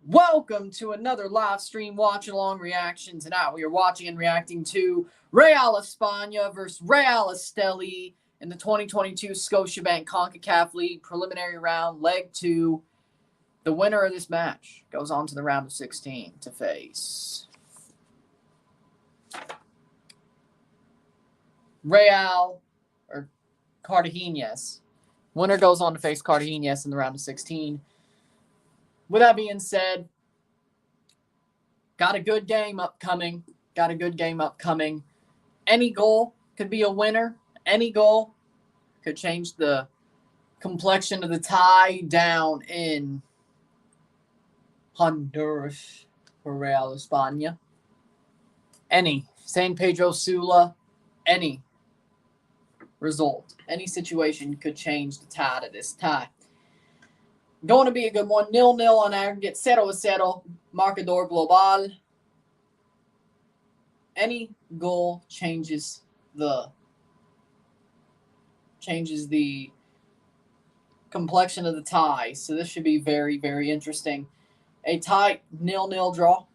Welcome to another live stream watch-along reaction. Tonight we are watching and reacting to Real España versus Real Esteli in the 2022 Scotiabank CONCACAF League preliminary round, leg 2. The winner of this match goes on to the round of 16 to face Real or Cartagenes. Winner goes on to face Cartagenes in the round of 16. With that being said, got a good game upcoming. Any goal could be a winner. Any goal could change the complexion of the tie down in Honduras for Real España. Any San Pedro Sula, any result, any situation could change the tide of this tie. Going to be a good one. 0-0 on aggregate. 0-0. Marcador global. Any goal changes the complexion of the tie. So this should be very, very interesting. A tight 0-0 draw,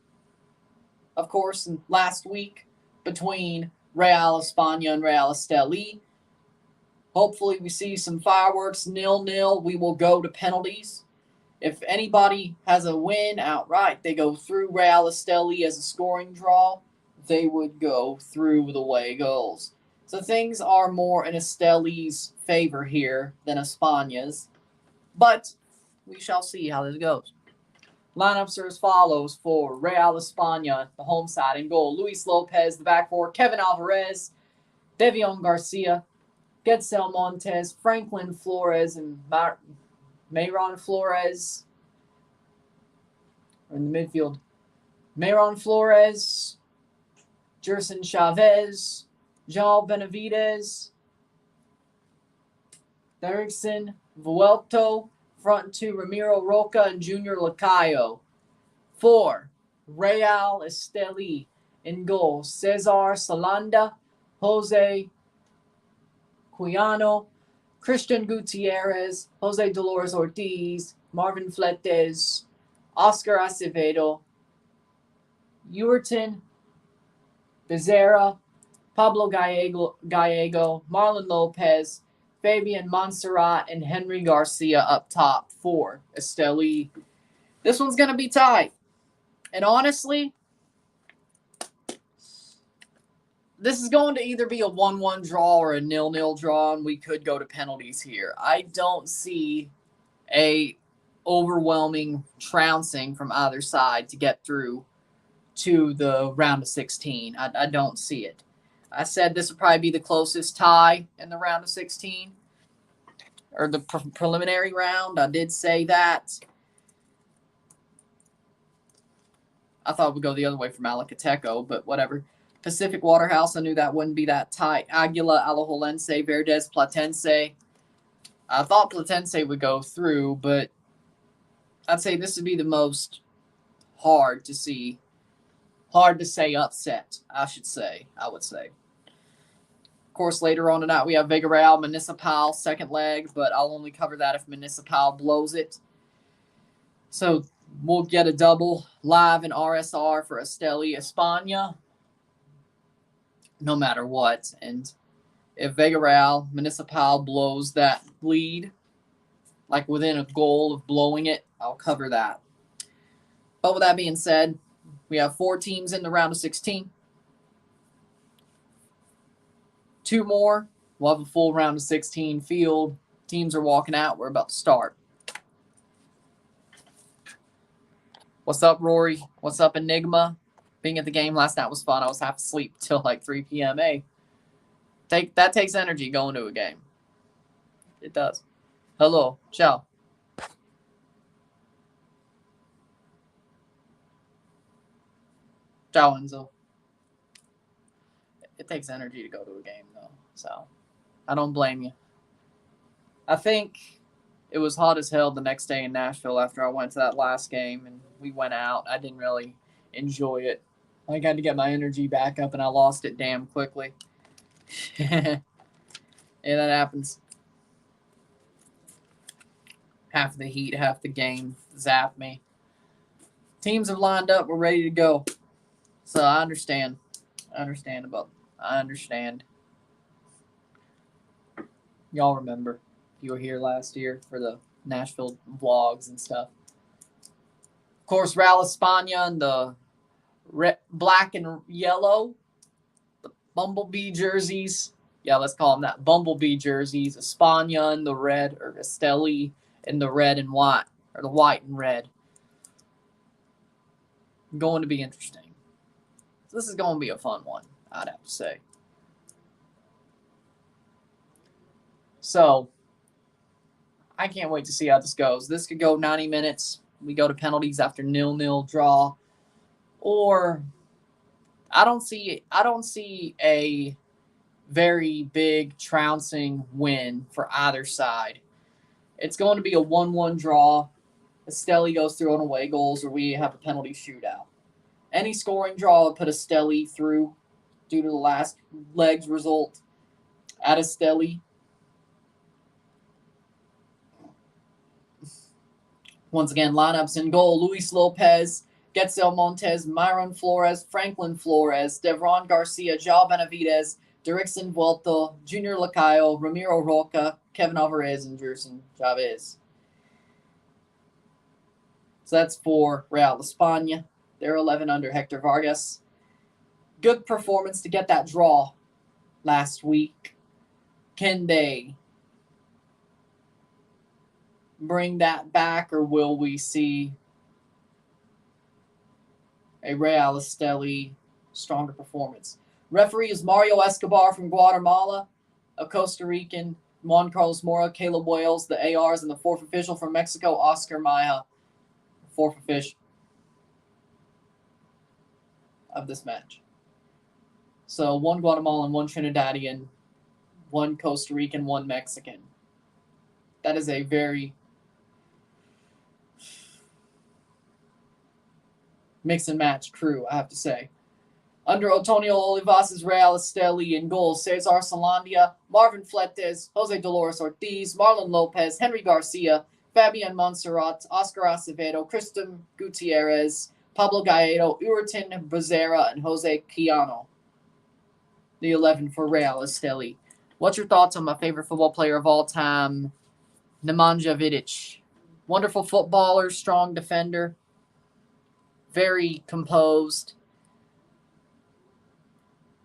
of course, last week between Real España and Real Esteli. Hopefully we see some fireworks. 0-0. We will go to penalties. If anybody has a win outright, they go through. Real Esteli as a scoring draw, they would go through the away goals. So things are more in Esteli's favor here than España's. But we shall see how this goes. Lineups are as follows for Real España, the home side. In goal, Luis Lopez, the back four, Kevin Alvarez, Devion Garcia, Gedsel Montes, Franklin Flores, and Mayron Flores. In the midfield, Mayron Flores, Jerson Chavez, João Benavides, Derrickson, Vuelto, front two, Ramiro Roca and Junior Lacayo. 4, Real Esteli. In goal, Cesar Salanda, Jose Cuyano, Christian Gutierrez, Jose Dolores Ortiz, Marvin Fletes, Oscar Acevedo, Uerton, Becerra, Pablo Gallego, Marlon Lopez, Fabian Montserrat, and Henry Garcia up top for Esteli. This one's going to be tight. And honestly, this is going to either be a 1-1 draw or a 0-0 draw, and we could go to penalties here. I don't see a overwhelming trouncing from either side to get through to the round of 16. I don't see it. I said this would probably be the closest tie in the round of 16, or the preliminary round. I did say that. I thought it would go the other way for Malacateco, but whatever. Pacific Waterhouse, I knew that wouldn't be that tight. Aguila, Alajuelense, Verdes, Platense. I thought Platense would go through, but I'd say this would be the most hard to say upset, I would say. Of course, later on tonight, we have Vega Real, Municipal, second leg, but I'll only cover that if Municipal blows it. So we'll get a double live in RSR for Esteli España, no matter what. And if Vega Real, Municipal blows that lead, like within a goal of blowing it, I'll cover that. But with that being said, we have 4 teams in the round of 16. 2 more. We'll have a full round of 16 field. Teams are walking out. We're about to start. What's up, Rory? What's up, Enigma? Being at the game last night was fun. I was half asleep till like 3 p.m. Hey, that takes energy going to a game. It does. Hello. Ciao. Ciao, Enzo. It takes energy to go to a game, though. So I don't blame you. I think it was hot as hell the next day in Nashville after I went to that last game, and we went out. I didn't really enjoy it. I had to get my energy back up, and I lost it damn quickly. Yeah, that happens. Half the heat, half the game zapped me. Teams have lined up. We're ready to go. So I understand. I understand. Y'all remember you were here last year for the Nashville vlogs and stuff. Of course, Real España and the black and yellow, the bumblebee jerseys. Yeah, let's call them that. Bumblebee jerseys. España in the red, or Esteli in the red and white, or the white and red. Going to be interesting. So this is going to be a fun one, I'd have to say. So I can't wait to see how this goes. This could go 90 minutes. We go to penalties after 0-0 draw. Or I don't see a very big trouncing win for either side. It's going to be a 1-1 draw. Esteli goes through on away goals, or we have a penalty shootout. Any scoring draw would put Esteli through due to the last leg's result at Esteli. Once again, lineups in goal: Luis Lopez, Getzel Montes, Myron Flores, Franklin Flores, Devron Garcia, João Benavides, Derrickson Vuelto, Junior Lacayo, Ramiro Roca, Kevin Alvarez, and Jerson Chavez. So that's for Real España. They're 11 under Hector Vargas. Good performance to get that draw last week. Can they bring that back, or will we see a Real Esteli stronger performance? Referee is Mario Escobar from Guatemala, a Costa Rican, Juan Carlos Mora, Caleb Wales, the ARs, and the fourth official from Mexico, Oscar Maya, fourth official of this match. So one Guatemalan, one Trinidadian, one Costa Rican, one Mexican. That is a very mix and match crew, I have to say. Under Antonio Olivas' Real Esteli in goal: Cesar Salandia, Marvin Fletes, Jose Dolores Ortiz, Marlon Lopez, Henry Garcia, Fabian Montserrat, Oscar Acevedo, Christian Gutierrez, Pablo Galledo, Uritin Becerra, and Jose Quijano. The 11 for Real Esteli. What's your thoughts on my favorite football player of all time, Nemanja Vidic? Wonderful footballer, strong defender, very composed.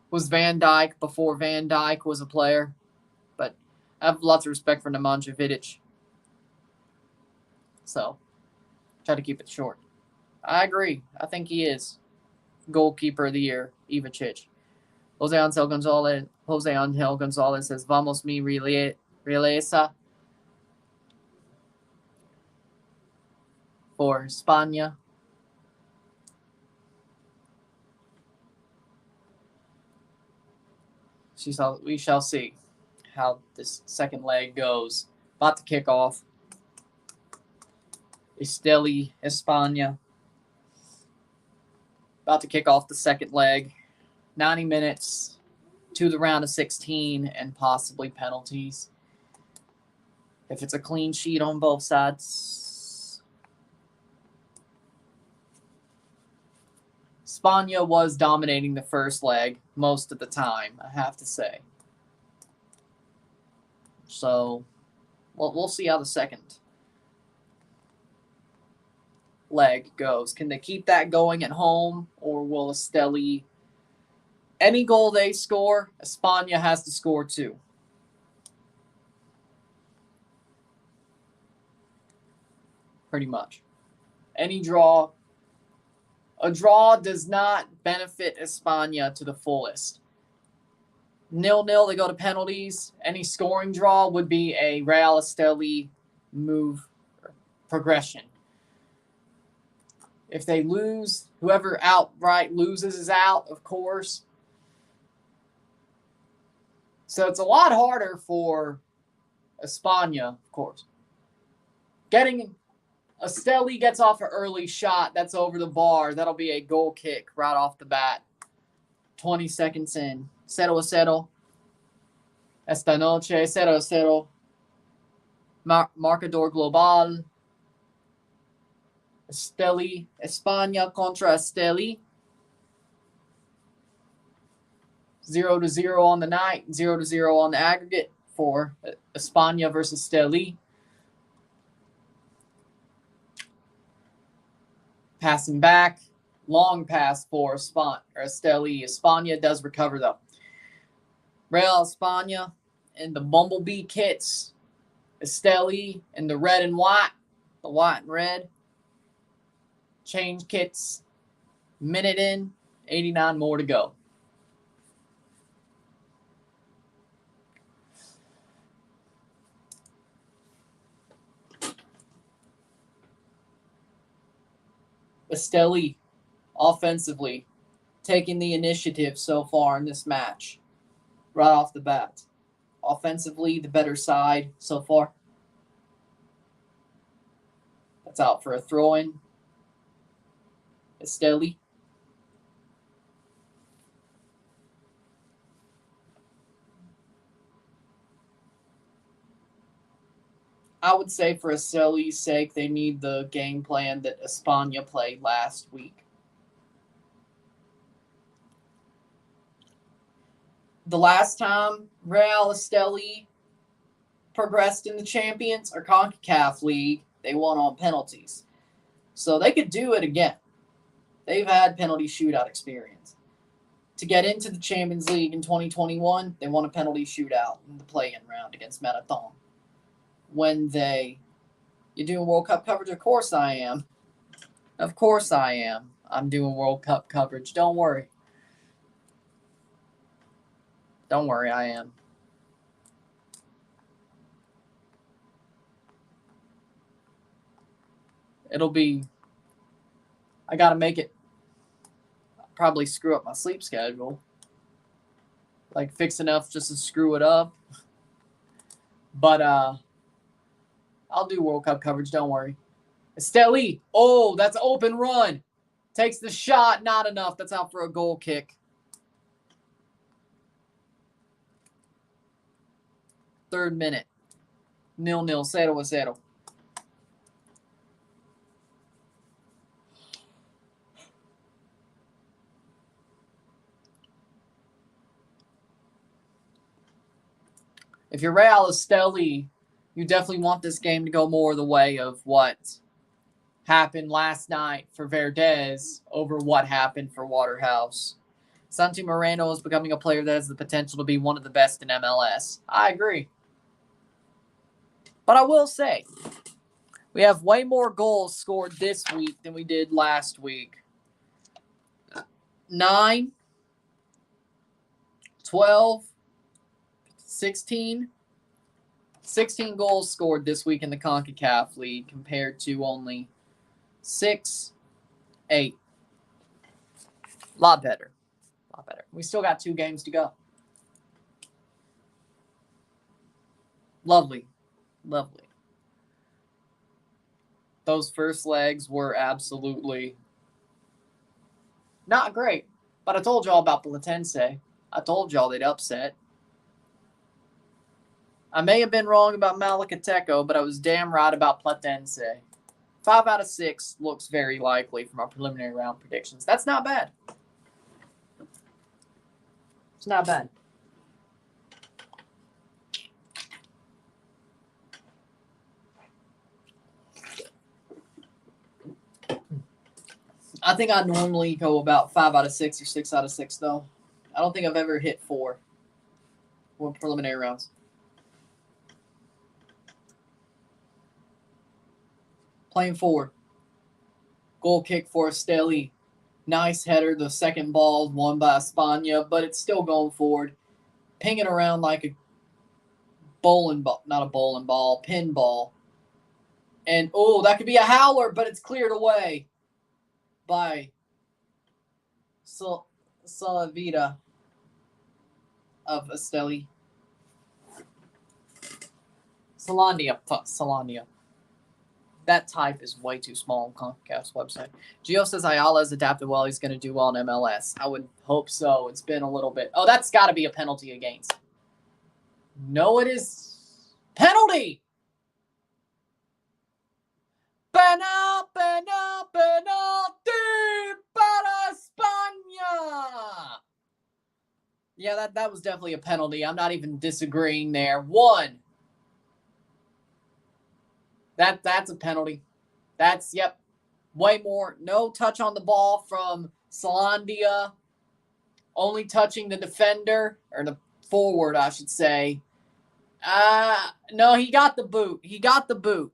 Was Van Dijk before Van Dijk was a player. But I have lots of respect for Nemanja Vidic. So, try to keep it short. I agree. I think he is goalkeeper of the year, Ivicic. Jose Angel Gonzalez says, Vamos mi realeza for España. We shall see how this second leg goes. About to kick off. Esteli, España. About to kick off the second leg. 90 minutes to the round of 16 and possibly penalties. If it's a clean sheet on both sides. España was dominating the first leg most of the time, I have to say. So, we'll see how the second leg goes. Can they keep that going at home, or will Esteli, any goal they score, España has to score too? Pretty much. Any draw. A draw does not benefit España to the fullest. 0-0, they go to penalties. Any scoring draw would be a Real Esteli move progression. If they lose, whoever outright loses is out, of course. So it's a lot harder for España, of course. Esteli gets off an early shot. That's over the bar. That'll be a goal kick right off the bat. 20 seconds in. 0-0. Esta noche, 0-0. Marcador global. Esteli, España contra Esteli. 0-0 on the night, 0-0 on the aggregate for España versus Esteli. Passing back, long pass for Esteli. España does recover though. Real España in the bumblebee kits. Esteli in the red and white, the white and red. Change kits, minute in, 89 more to go. Esteli, offensively, taking the initiative so far in this match, right off the bat. Offensively, the better side so far. That's out for a throw-in. Esteli. I would say for Esteli's sake, they need the game plan that España played last week. The last time Real Esteli progressed in the Champions or CONCACAF League, they won on penalties. So they could do it again. They've had penalty shootout experience. To get into the Champions League in 2021, they won a penalty shootout in the play-in round against Marathon. You doing World Cup coverage? Of course I am. Of course I am. I'm doing World Cup coverage. Don't worry. Don't worry, I am. I got to make it. I'll probably screw up my sleep schedule. Like fix enough just to screw it up. But I'll do World Cup coverage, don't worry. Esteli. Oh, that's an open run. Takes the shot, not enough. That's out for a goal kick. Third minute. 0-0, 0-0. If you're Real Esteli, you definitely want this game to go more the way of what happened last night for Verdes over what happened for Waterhouse. Santi Moreno is becoming a player that has the potential to be one of the best in MLS. I agree. But I will say, we have way more goals scored this week than we did last week. 9, 12, 16. 16 goals scored this week in the CONCACAF League compared to only 6, 8. A lot better. A lot better. We still got 2 games to go. Lovely. Lovely. Those first legs were absolutely not great. But I told y'all about Platense. I told y'all they'd upset. I may have been wrong about Malacateco, but I was damn right about Platense. 5 out of 6 looks very likely from our preliminary round predictions. That's not bad. It's not bad. I think I normally go about 5 out of 6 or 6 out of 6, though. I don't think I've ever hit 4 with preliminary rounds. Playing forward. Goal kick for Esteli. Nice header. The second ball won by España, but it's still going forward. Pinging around like a bowling ball. Not a bowling ball. Pinball. And, oh, that could be a howler, but it's cleared away by Salavita of Esteli. Solania. That type is way too small on CONCACAF's website. Gio says Ayala's adapted well. He's going to do well in MLS. I would hope so. It's been a little bit. Oh, that's got to be a penalty against. No, it is. Penalty! Yeah, that was definitely a penalty. I'm not even disagreeing there. 1. That's a penalty. That's, yep, way more. No touch on the ball from Salandia. Only touching the defender, or the forward, I should say. No, he got the boot. He got the boot.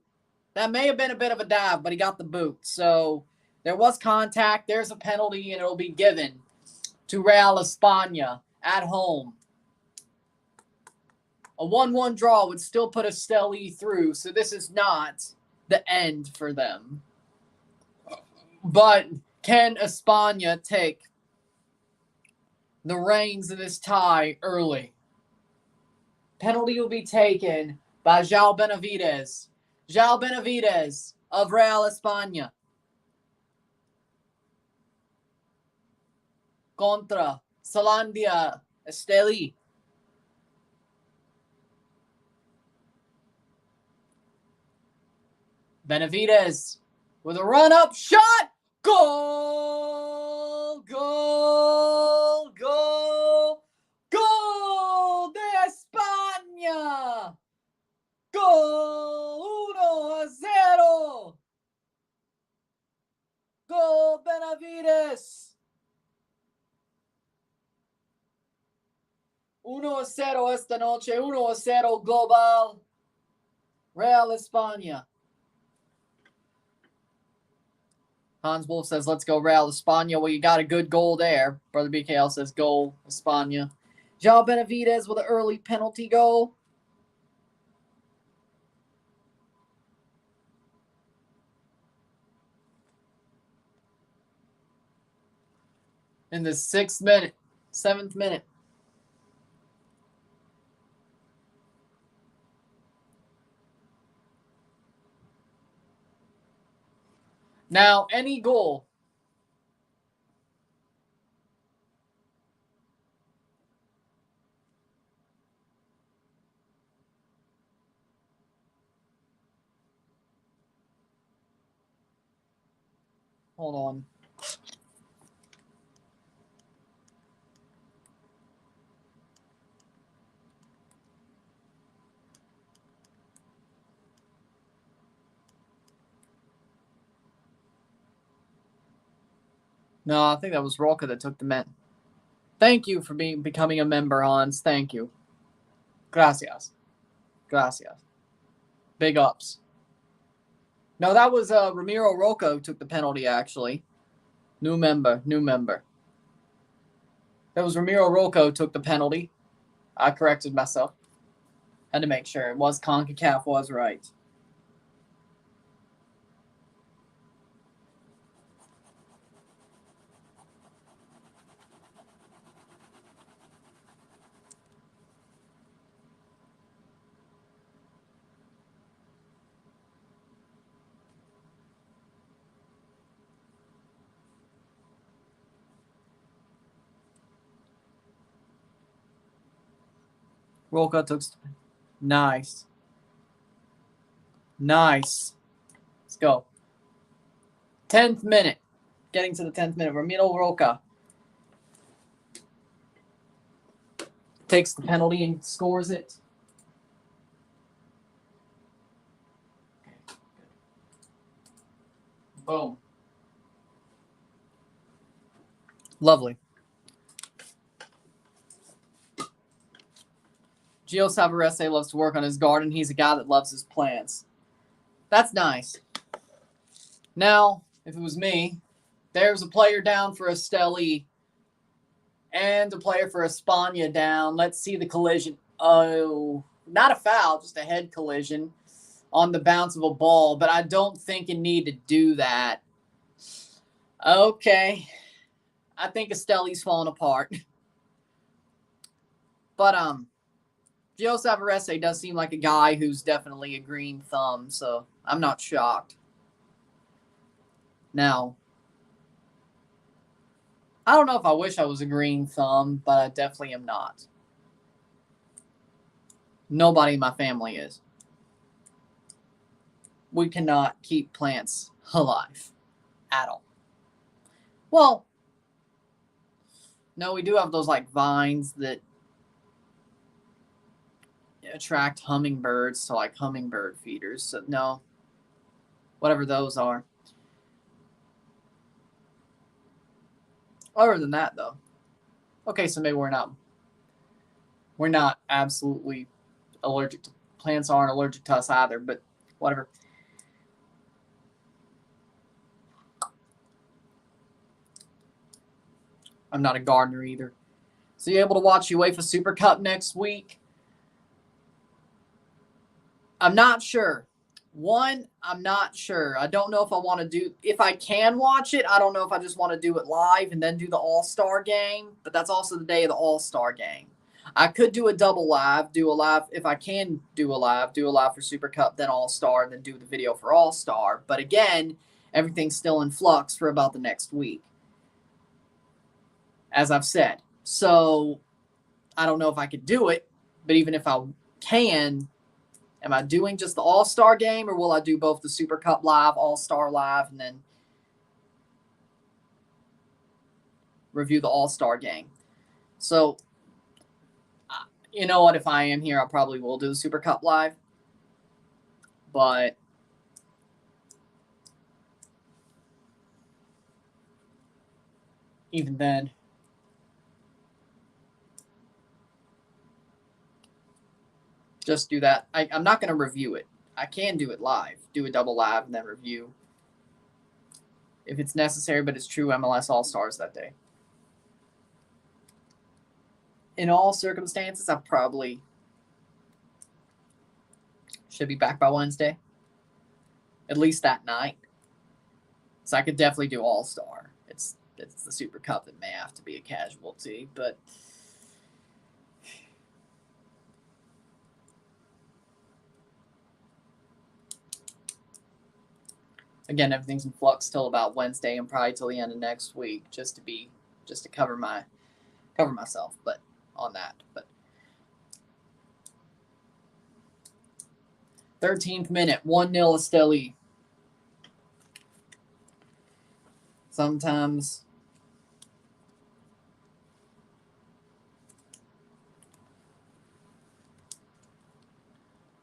That may have been a bit of a dive, but he got the boot. So there was contact. There's a penalty, and it'll be given to Real España at home. A 1-1 draw would still put Esteli through, so this is not the end for them. But can España take the reins of this tie early? Penalty will be taken by João Benavides. João Benavides of Real España. Contra Salandia Esteli. Benavides with a run-up shot. Goal! Goal! Goal! Gol de España! Gol 1-0! Gol Benavides! 1-0 esta noche, 1-0 global. Real España. Hans Wolf says, let's go Real España. Well, you got a good goal there. Brother BKL says, goal España. João Benavides with an early penalty goal. In the 7th minute. Now, any goal. Hold on. No, I think that was Roca that took the men. Thank you for becoming a member, Hans. Thank you. Gracias. Gracias. Big ups. No, that was Ramiro Roca who took the penalty, actually. New member. That was Ramiro Roca who took the penalty. I corrected myself. Had to make sure. It was CONCACAF was right. Roca took. Nice. Let's go. 10th minute. Getting to the 10th minute. Ramiro Roca takes the penalty and scores it. Boom. Lovely. Gio Savarese loves to work on his garden. He's a guy that loves his plants. That's nice. Now, if it was me, there's a player down for Esteli and a player for España down. Let's see the collision. Oh, not a foul, just a head collision on the bounce of a ball, but I don't think you need to do that. Okay. I think Esteli's falling apart. But Gio Savarese does seem like a guy who's definitely a green thumb, so I'm not shocked. Now, I don't know if I wish I was a green thumb, but I definitely am not. Nobody in my family is. We cannot keep plants alive at all. Well, No, we do have those like vines that attract hummingbirds to like hummingbird feeders. So no, whatever those are. Other than that, though, okay, so maybe we're not absolutely allergic to plants aren't allergic to us either, but whatever. I'm not a gardener either. So you able to watch UEFA Super Cup next week? I'm not sure. One, I'm not sure. I don't know if I want to do if I can watch it. I don't know if I just want to do it live and then do the All-Star game, but that's also the day of the All-Star game. I could do a double live, do a live if I can do a live for Super Cup, then All-Star, and then do the video for All-Star. But again, everything's still in flux for about the next week, as I've said. So I don't know if I could do it, but even if I can, am I doing just the All-Star game, or will I do both the Super Cup live, All-Star live, and then review the All-Star game? So, you know what? If I am here, I probably will do the Super Cup live. But even then, just do that. I'm not going to review it. I can do it live, do a double live, and then review if it's necessary, but it's true MLS All-Stars that day. In all circumstances, I probably should be back by Wednesday, at least that night. So I could definitely do All-Star. It's the Super Cup that may have to be a casualty, but again, everything's in flux till about Wednesday and probably till the end of next week, just to cover myself, but on that. But 13th minute, 1-0 Esteli. Sometimes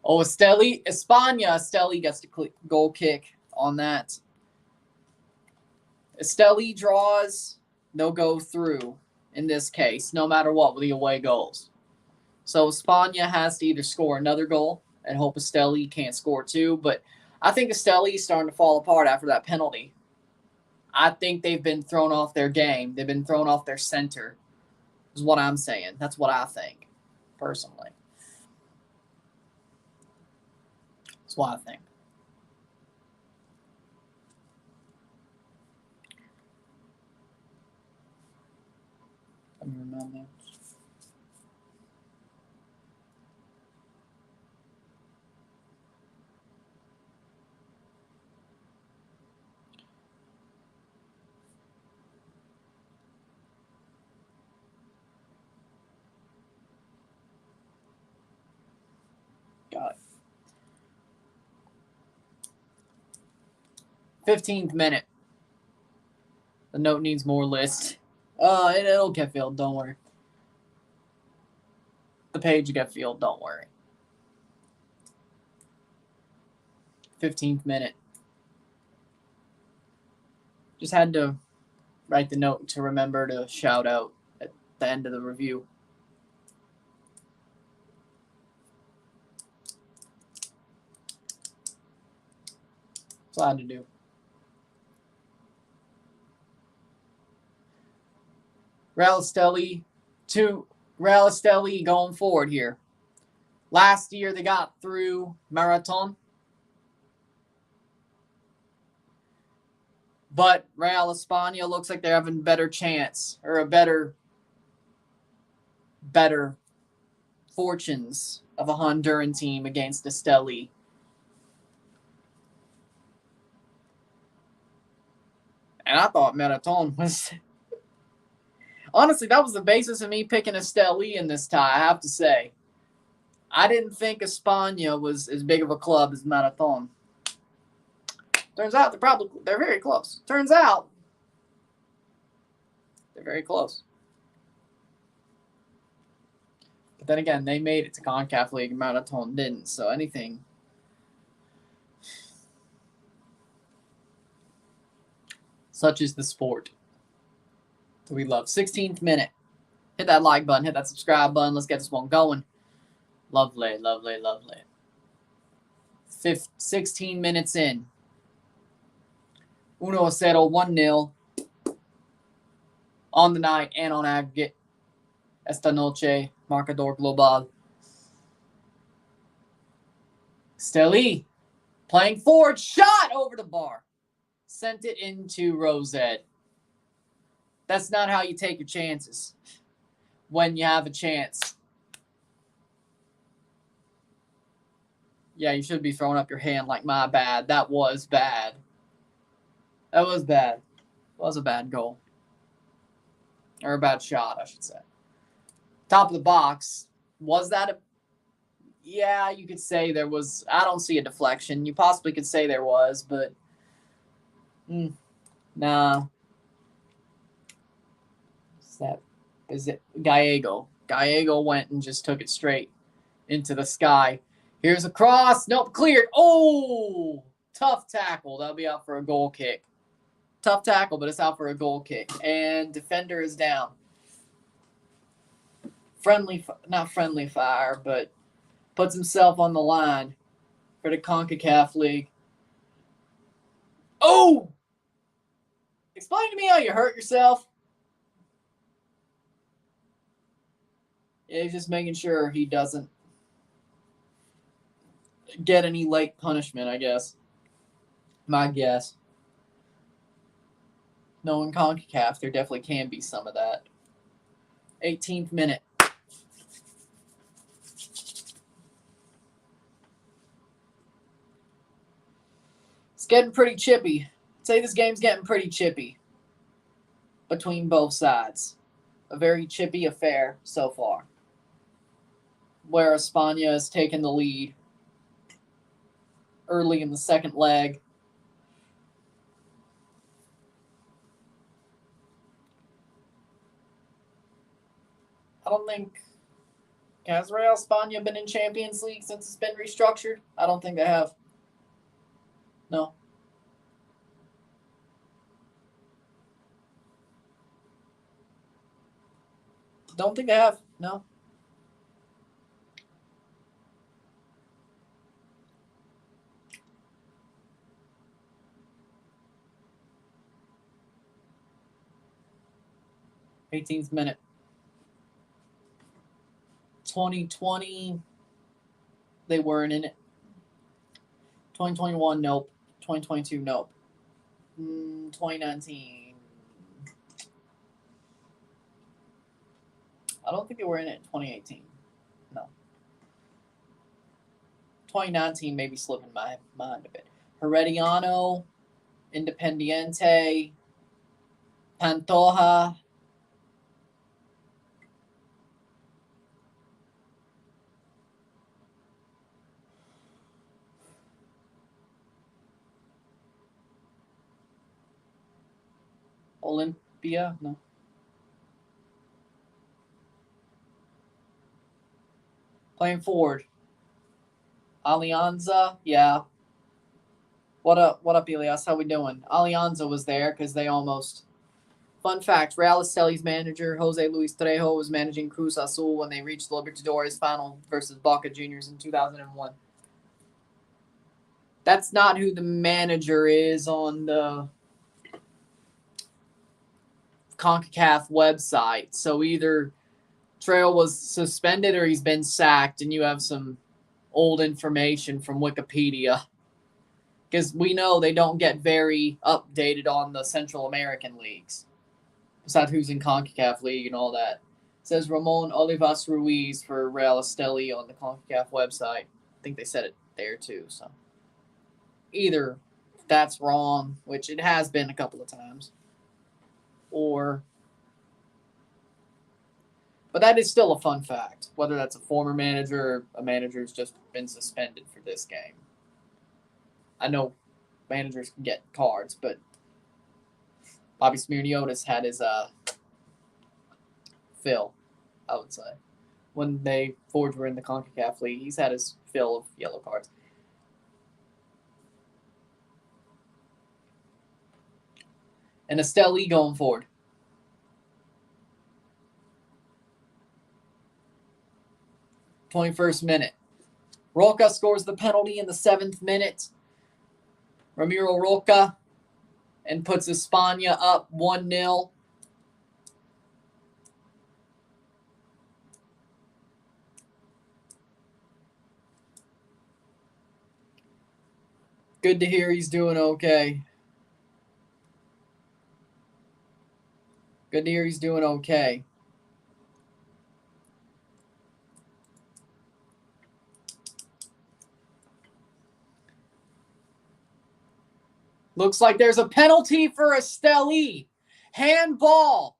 Esteli, España. Esteli gets the goal kick on that. Esteli draws, they'll go through in this case, no matter what, with the away goals. So España has to either score another goal and hope Esteli can't score too. But I think Esteli is starting to fall apart after that penalty. I think they've been thrown off their game. They've been thrown off their center, is what I'm saying. That's what I think, personally. That's what I think. Let me remember. Got it. 15th minute. The note needs more list. It'll get filled, don't worry. The page will get filled, don't worry. 15th minute. Just had to write the note to remember to shout out at the end of the review. That's all I had to do. Real Esteli going forward here. Last year they got through Marathon. But Real España looks like they're having a better chance, or a better fortunes of a Honduran team against Esteli. And I thought Marathon was... Honestly, that was the basis of me picking Esteli in this tie, I have to say. I didn't think España was as big of a club as Marathon. Turns out they're very close. Turns out they're very close. But then again, they made it to CONCACAF League, Marathon didn't, so anything. Such is the sport that we love. 16th minute. Hit that like button, hit that subscribe button. Let's get this one going. Lovely, lovely, lovely. 16 minutes in. 1-0, 1-0. On the night and on aggregate. Esta noche, marcador global. Esteli playing forward, shot over the bar. Sent it into Rosette. That's not how you take your chances when you have a chance. Yeah, you should be throwing up your hand like, my bad. That was bad. That was bad. It was a bad goal. Or a bad shot, I should say. Top of the box. Was that a... Yeah, you could say there was... I don't see a deflection. You possibly could say there was, but... Nah. Is it Gallego? Gallego went and just took it straight into the sky. Here's a cross. Nope, cleared. Oh! Tough tackle. That'll be out for a goal kick. Tough tackle, but it's out for a goal kick. And defender is down. Not friendly fire, but puts himself on the line for the CONCACAF League. Oh! Explain to me how you hurt yourself. Yeah, he's just making sure he doesn't get any late punishment, I guess. My guess. Knowing CONCACAF, there definitely can be some of that. 18th minute. It's getting pretty chippy. I'd say this game's getting pretty chippy between both sides. A very chippy affair so far, where España has taken the lead early in the second leg. I don't think... Has Real España been in Champions League since it's been restructured? I don't think they have. No. Don't think they have. No. '18th minute. 2020, they weren't in it. 2021, nope. 2022, nope. 2019. I don't think they were in it in 2018. No. 2019 maybe slipping my mind a bit. Herediano, Independiente, Pantoja. Olympia, no. Playing forward. Alianza, yeah. What up, Elias? How we doing? Alianza was there because they almost... Fun fact, Real Esteli's manager, Jose Luis Trejo, was managing Cruz Azul when they reached the Libertadores final versus Boca Juniors in 2001. That's not who the manager is on the CONCACAF website. So either Trejo was suspended or he's been sacked, and you have some old information from Wikipedia. Because we know they don't get very updated on the Central American leagues. Besides who's in CONCACAF League and all that. It says Ramon Olivas Ruiz for Real Esteli on the CONCACAF website. I think they said it there too. So either that's wrong, which it has been a couple of times, or... But that is still a fun fact, whether that's a former manager or a manager who's just been suspended for this game. I know managers can get cards, but Bobby Smirniotis had his fill, I would say. when they Forge were in the CONCACAF League. He's had his fill of yellow cards. And Esteli going forward. 21st minute. Roca scores the penalty in the 7th minute. Ramiro Roca and puts España up 1-0. Good to hear he's doing okay. Good to hear he's doing okay. Looks like there's a penalty for Esteli. Handball.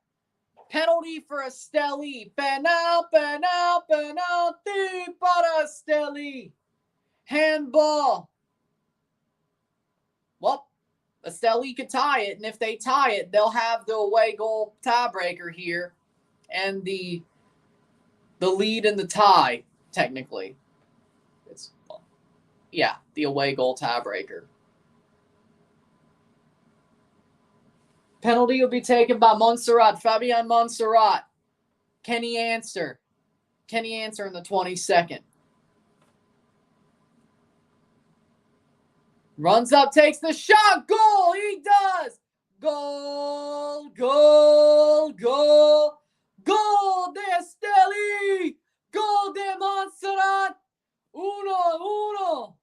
Penalty for Esteli. Penal, penalty para Esteli. Handball. Well, Esteli could tie it, and if they tie it, they'll have the away goal tiebreaker here and the lead in the tie, technically. The away goal tiebreaker. Penalty will be taken by Montserrat, Fabian Montserrat. Can he answer? Can he answer in the 22nd? Runs up, takes the shot. Goal! He does! Goal! Goal! Goal! Goal de Esteli! Goal de Montserrat! 1-1!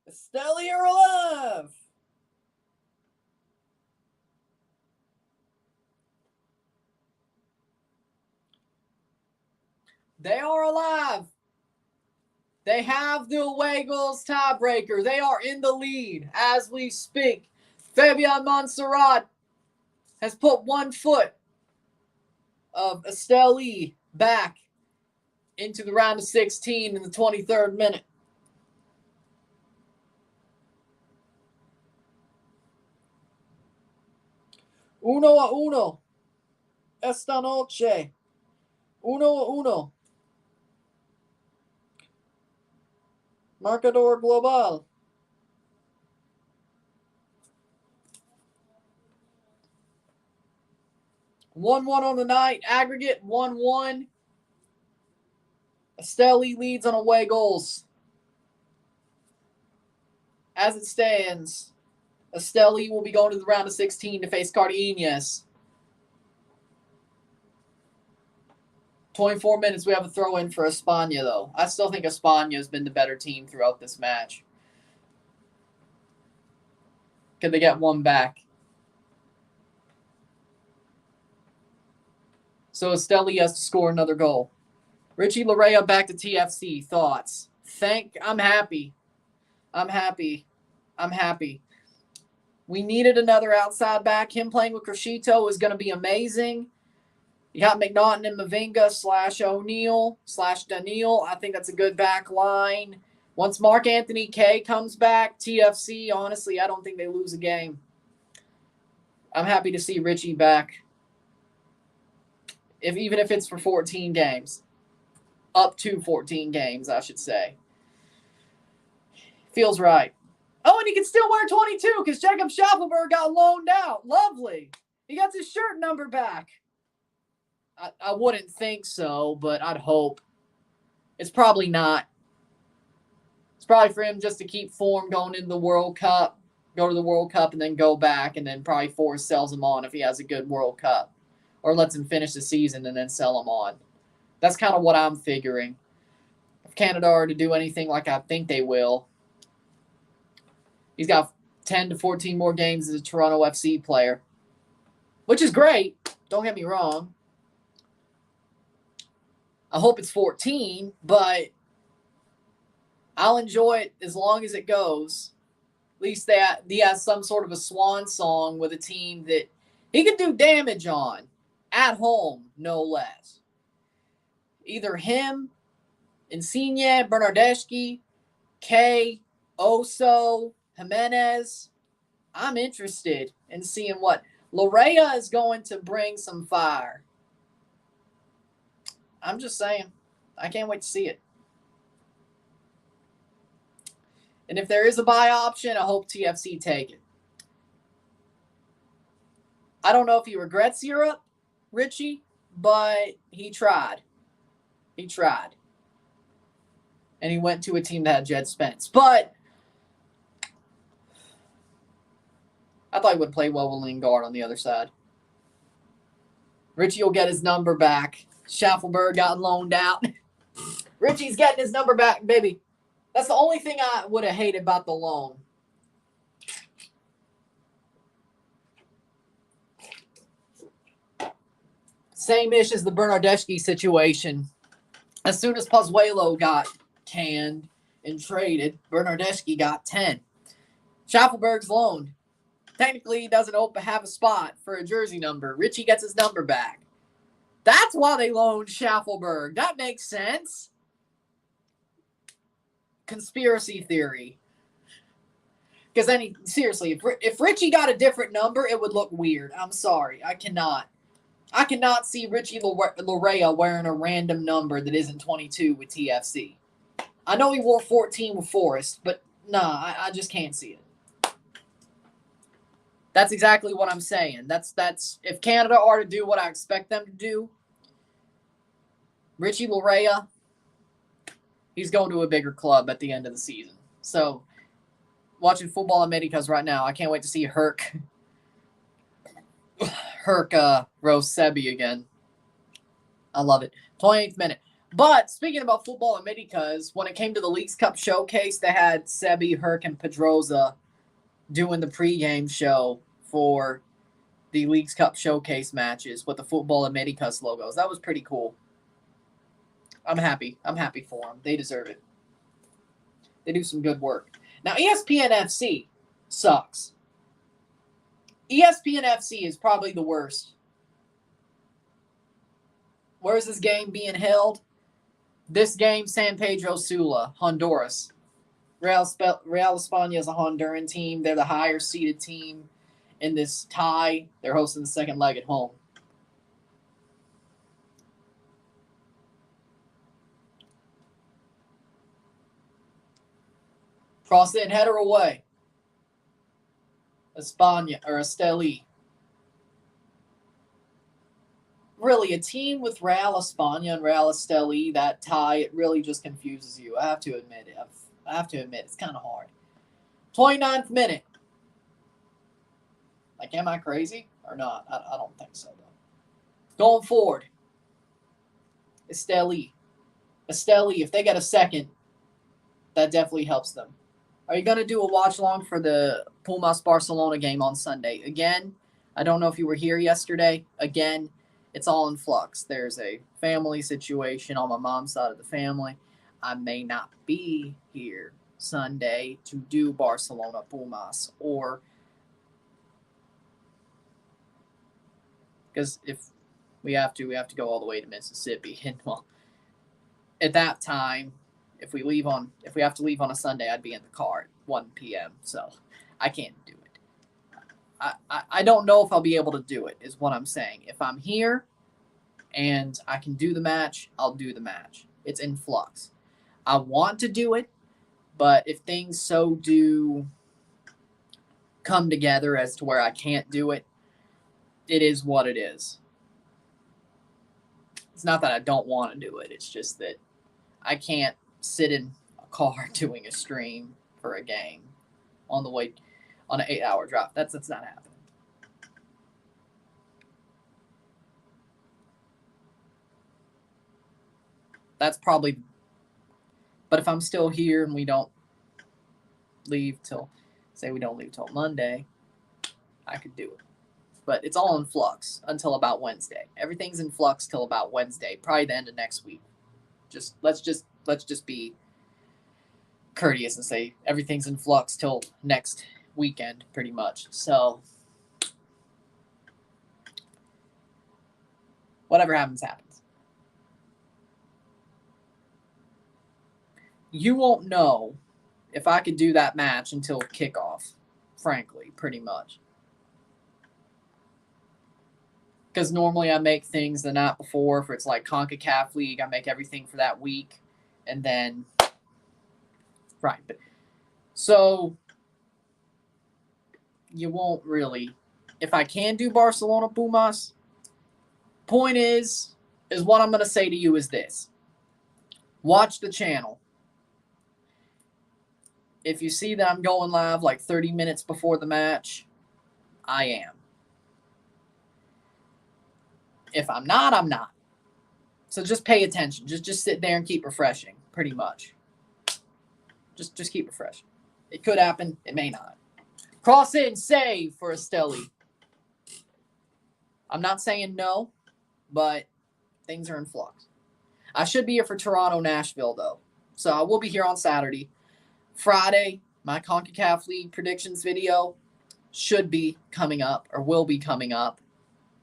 Esteli are alive! They are alive. They have the away goals tiebreaker. They are in the lead as we speak. Fabian Montserrat has put one foot of Esteli back into the round of 16 in the 23rd minute. Uno a uno. Esta noche. 1-1. Marcador global. One on the night. Aggregate 1-1. Esteli leads on away goals. As it stands, Esteli will be going to the round of 16 to face Cardenas. 24 minutes, we have a throw-in for España, though. I still think España has been the better team throughout this match. Could they get one back? So Esteli has to score another goal. Richie Larea back to TFC. Thoughts? I'm happy. I'm happy. We needed another outside back. Him playing with Crescito is going to be amazing. You got McNaughton and Mavinga / O'Neal / Daniel. I think that's a good back line. Once Mark Anthony K comes back, TFC, honestly, I don't think they lose a game. I'm happy to see Richie back. Even if it's for 14 games. Up to 14 games, I should say. Feels right. Oh, and he can still wear 22 because Jacob Schaffelberg got loaned out. Lovely. He got his shirt number back. I wouldn't think so, but I'd hope. It's probably not. It's probably for him just to keep form going into the World Cup, go to the World Cup, and then go back, and then probably Forrest sells him on if he has a good World Cup. Or lets him finish the season and then sell him on. That's kind of what I'm figuring. If Canada are to do anything like I think they will, he's got 10 to 14 more games as a Toronto FC player, which is great. Don't get me wrong. I hope it's 14, but I'll enjoy it as long as it goes. At least he has some sort of a swan song with a team that he can do damage on. At home, no less. Either him, Insigne, Bernardeschi, Kay, Oso, Jimenez, I'm interested in seeing what Larea is going to bring some fire. I'm just saying. I can't wait to see it. And if there is a buy option, I hope TFC take it. I don't know if he regrets Europe, Richie, but he tried. He tried. And he went to a team that had Jed Spence. But I thought he would play well with Lingard on the other side. Richie will get his number back. Schaffelberg got loaned out. Richie's getting his number back, baby. That's the only thing I would have hated about the loan. Same-ish as the Bernardeschi situation. As soon as Pozuelo got canned and traded, Bernardeschi got 10. Schaffelberg's loaned. Technically, he doesn't have a spot for a jersey number. Richie gets his number back. That's why they loaned Schaffelberg. That makes sense. Conspiracy theory. Because seriously, if Richie got a different number, it would look weird. I'm sorry. I cannot see Richie Larea wearing a random number that isn't 22 with TFC. I know he wore 14 with Forest, but nah, I just can't see it. That's exactly what I'm saying. That's if Canada are to do what I expect them to do, Richie Larea, he's going to a bigger club at the end of the season. So, watching Football Americas right now, I can't wait to see Herc roast Sebi again. I love it. 28th minute. But speaking about Football Americas, when it came to the Leagues Cup showcase, they had Sebi, Herc, and Pedroza doing the pregame show for the Leagues Cup showcase matches with the Football Americas logos. That was pretty cool. I'm happy. I'm happy for them. They deserve it. They do some good work. Now, ESPN FC sucks. ESPN FC is probably the worst. Where is this game being held? This game, San Pedro Sula, Honduras. Real España is a Honduran team. They're the higher seeded team in this tie. They're hosting the second leg at home. Cross in, header away. España or Esteli. Really, a team with Real España and Real Esteli, that tie, it really just confuses you. I have to admit it. I have to admit, it's kind of hard. 29th minute. Like, am I crazy or not? I don't think so, though. Going forward. Esteli, if they get a second, that definitely helps them. Are you going to do a watch-along for the Pumas-Barcelona game on Sunday? Again, I don't know if you were here yesterday. Again, it's all in flux. There's a family situation on my mom's side of the family. I may not be here Sunday to do Barcelona Pumas, or because if we have to go all the way to Mississippi. And well, at that time, if we have to leave on a Sunday, I'd be in the car at 1 p.m. So I can't do it. I don't know if I'll be able to do it, is what I'm saying. If I'm here and I can do the match, I'll do the match. It's in flux. I want to do it, but if things so do come together as to where I can't do it, it is what it is. It's not that I don't want to do it. It's just that I can't sit in a car doing a stream for a game on the way on an 8-hour drive. That's not happening. That's probably. But if I'm still here and we don't leave till Monday, I could do it. But it's all in flux until about Wednesday. Everything's in flux till about Wednesday, probably the end of next week. Let's just be courteous and say everything's in flux till next weekend, pretty much. So whatever happens, happens. You won't know if I could do that match until kickoff. frankly, pretty much. Because normally I make things the night before. If it's like CONCACAF League, I make everything for that week. And then, right. But, so, you won't really. If I can do Barcelona Pumas, point is what I'm going to say to you is this. Watch the channel. If you see that I'm going live like 30 minutes before the match, I am. If I'm not, I'm not. So just pay attention. Just sit there and keep refreshing, pretty much. Just keep refreshing. It could happen. It may not. Cross in, save for Esteli. I'm not saying no, but things are in flux. I should be here for Toronto, Nashville, though. So I will be here on Saturday. Friday, my CONCACAF League predictions video should be coming up or will be coming up,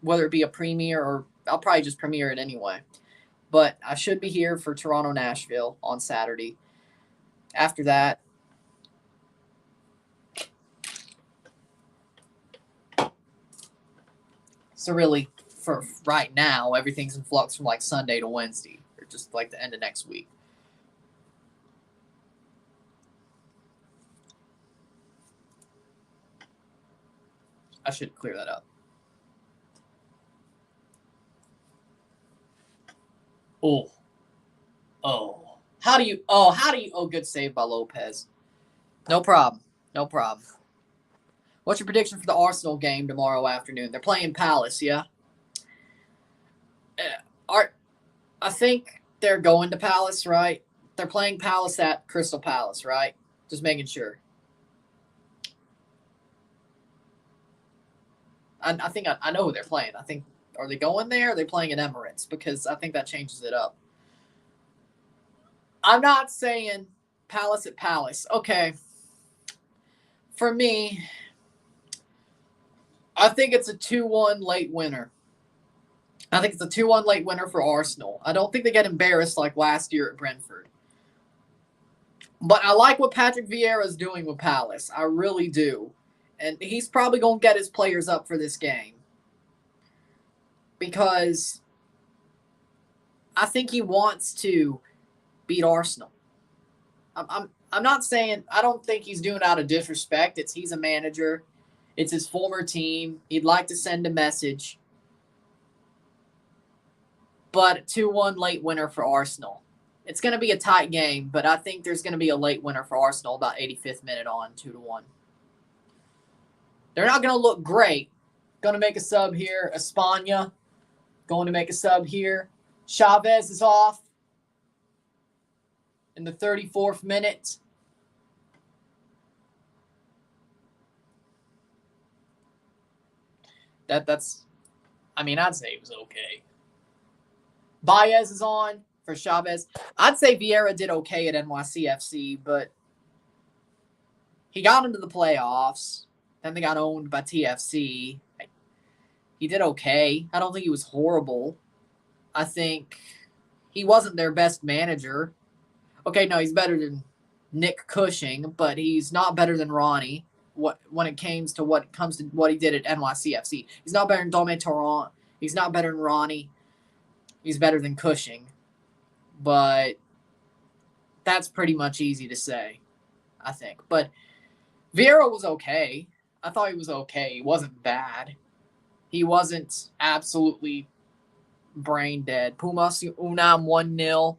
whether it be a premiere or I'll probably just premiere it anyway. But I should be here for Toronto, Nashville on Saturday. After that, so really, for right now, everything's in flux from like Sunday to Wednesday, or just like the end of next week. I should clear that up. How do you, good save by Lopez. No problem. What's your prediction for the Arsenal game tomorrow afternoon? They're playing Palace, yeah? I think they're going to Palace, right? They're playing Palace at Crystal Palace, right? Just making sure. I think I know who they're playing. I think, are they going there? Or are they playing at Emirates? Because I think that changes it up. I'm not saying Palace at Palace. Okay. For me, I think it's a 2-1 late winner. I think it's a 2-1 late winner for Arsenal. I don't think they get embarrassed like last year at Brentford. But I like what Patrick Vieira is doing with Palace. I really do. And he's probably going to get his players up for this game. Because I think he wants to beat Arsenal. I'm not saying, I don't think he's doing it out of disrespect. He's a manager. It's his former team. He'd like to send a message. But 2-1 late winner for Arsenal. It's going to be a tight game, but I think there's going to be a late winner for Arsenal about 85th minute on, 2-1. They're not going to look great. Going to make a sub here. España going to make a sub here. Chavez is off in the 34th minute. That's, I mean, I'd say it was okay. Baez is on for Chavez. I'd say Vieira did okay at NYCFC, but he got into the playoffs. Then they got owned by TFC. He did okay. I don't think he was horrible. I think he wasn't their best manager. Okay, no, he's better than Nick Cushing, but he's not better than Ronnie when it comes to what he did at NYCFC. He's not better than Dome Torrent. He's not better than Ronnie. He's better than Cushing. But that's pretty much easy to say, I think. But Vieira was okay. I thought he was okay. He wasn't bad. He wasn't absolutely brain dead. Pumas Unam 1-0.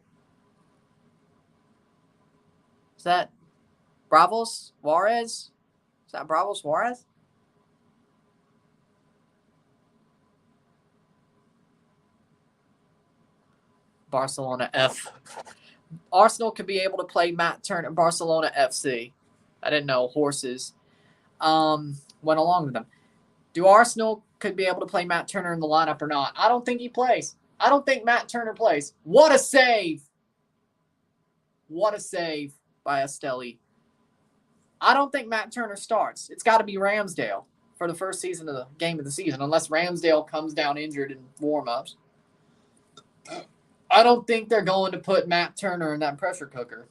Is that Bravos Juarez? Is that Bravos Juarez? Barcelona F. Arsenal could be able to play Matt Turner. Barcelona FC. I didn't know horses. Went along with them. Do Arsenal could be able to play Matt Turner in the lineup or not? I don't think he plays. I don't think Matt Turner plays. What a save. What a save by Esteli. I don't think Matt Turner starts. It's got to be Ramsdale for the first season of the game of the season, unless Ramsdale comes down injured in warm-ups. I don't think they're going to put Matt Turner in that pressure cooker.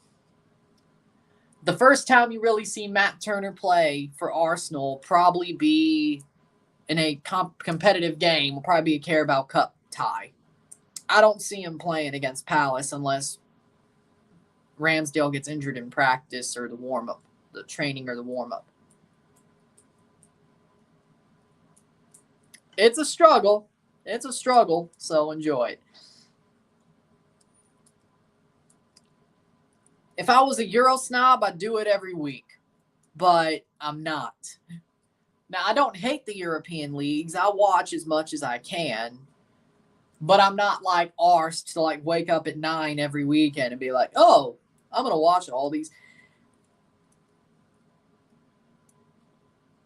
The first time you really see Matt Turner play for Arsenal will probably be in a competitive game. Will probably be a Carabao Cup tie. I don't see him playing against Palace unless Ramsdale gets injured in practice or the warm-up, the training or the warm-up. It's a struggle. It's a struggle, so enjoy it. If I was a Euro snob, I'd do it every week, but I'm not. Now, I don't hate the European leagues. I watch as much as I can, but I'm not like arse to like wake up at 9 every weekend and be like, oh, I'm going to watch all these.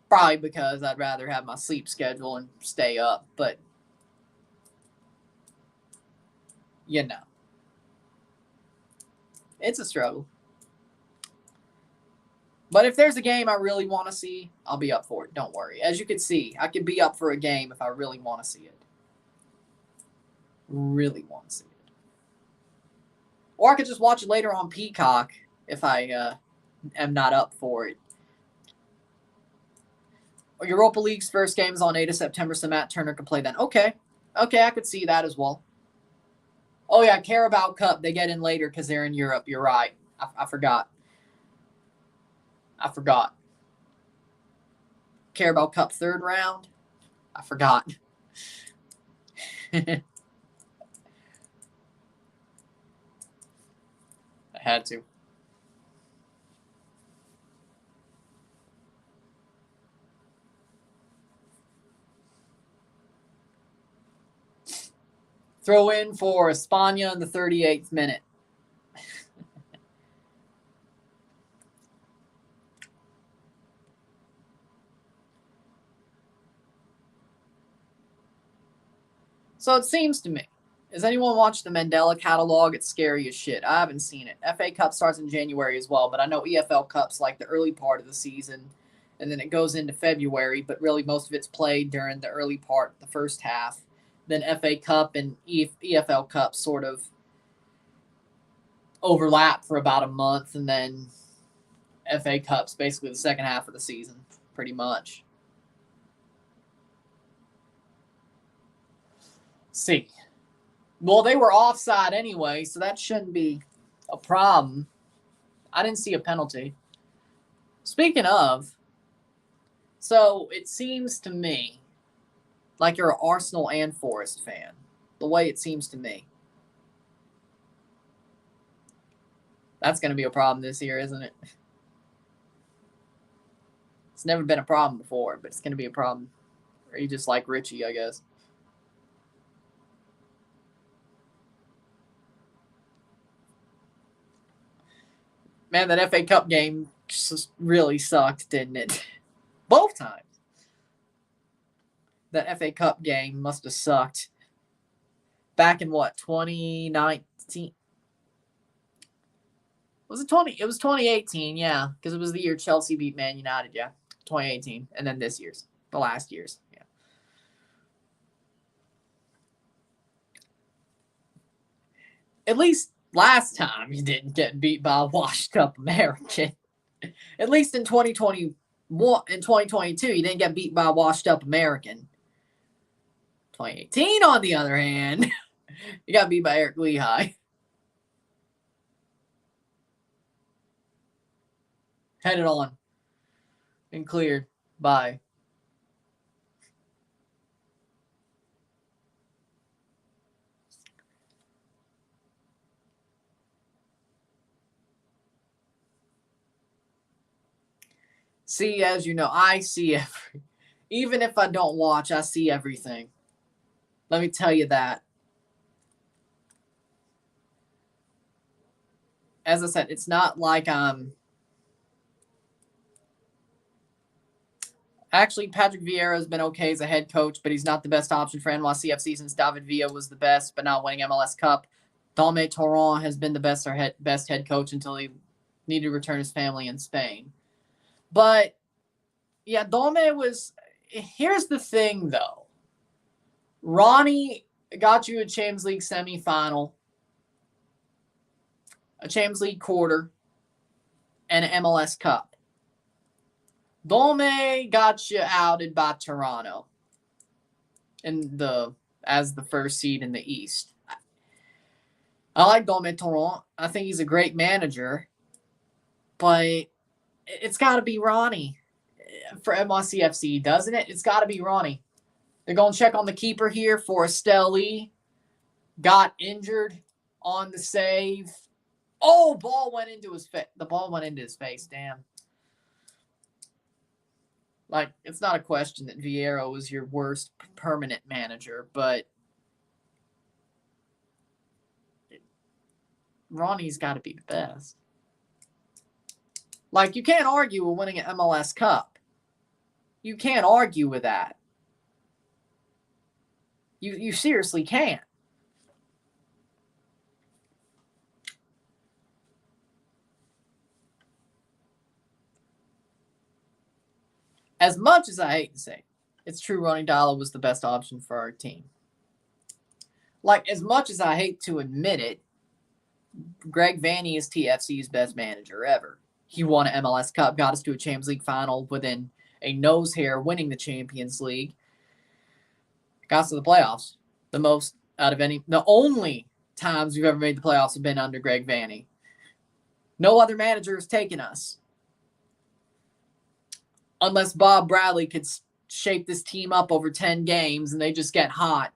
Probably because I'd rather have my sleep schedule and stay up, but you know, it's a struggle. But if there's a game I really want to see, I'll be up for it. Don't worry. As you can see, I can be up for a game if I really want to see it. Really want to see it. Or I could just watch it later on Peacock if I am not up for it. Europa League's first game is on 8th of September, so Matt Turner can play then. Okay, I could see that as well. Oh, yeah, Carabao Cup, they get in later because they're in Europe. You're right. I forgot. Carabao Cup third round. I forgot. I had to. Throw in for España in the 38th minute. So it seems to me, has anyone watched the Mandela catalog? It's scary as shit. I haven't seen it. FA Cup starts in January as well, but I know EFL Cup's like the early part of the season, and then it goes into February, but really most of it's played during the early part, the first half. Then FA Cup and EFL Cup sort of overlap for about a month, and then FA Cup's basically the second half of the season, pretty much. See. Well, they were offside anyway, so that shouldn't be a problem. I didn't see a penalty. Speaking of, so it seems to me like you're an Arsenal and Forest fan, the way it seems to me. That's going to be a problem this year, isn't it? It's never been a problem before, but it's going to be a problem. Or you just like Richie, I guess. Man, that FA Cup game just really sucked, didn't it? Both times. That FA Cup game must have sucked. Back in what, 2019? Was it 20? It was 2018, yeah, because it was the year Chelsea beat Man United, yeah. 2018, and then this year's, the last year's, yeah. At least last time you didn't get beat by a washed-up American. At least in 2021, in 2022, you didn't get beat by a washed-up American. 2018, on the other hand, you got beat by Eric Lehigh. Headed on. And cleared. Bye. See, as you know, I see even if I don't watch, I see everything. Let me tell you that. As I said, it's not like I'm... Actually, Patrick Vieira has been okay as a head coach, but he's not the best option for NYCFC since David Villa was the best, but not winning MLS Cup. Dame Torron has been the best head coach until he needed to return his family in Spain. But, yeah, Dome was... Here's the thing, though. Ronnie got you a Champions League semifinal, a Champions League quarter, and MLS Cup. Dome got you outed by Toronto as the first seed in the East. I like Dome Toronto. I think he's a great manager, but it's got to be Ronnie for NYCFC, doesn't it? It's got to be Ronnie. They're going to check on the keeper here for Esteli. Got injured on the save. Oh, ball went into his face. The ball went into his face. Damn. Like, it's not a question that Vieira was your worst permanent manager, but Ronnie's got to be the best. Like, you can't argue with winning an MLS Cup. You can't argue with that. You seriously can't. As much as I hate to say, it's true Ronnie Deila was the best option for our team. Like, as much as I hate to admit it, Greg Vanney is TFC's best manager ever. He won an MLS Cup, got us to a Champions League final within a nose hair winning the Champions League. Got us to the playoffs. The most out of the only times we've ever made the playoffs have been under Greg Vanney. No other manager has taken us. Unless Bob Bradley could shape this team up over 10 games and they just get hot.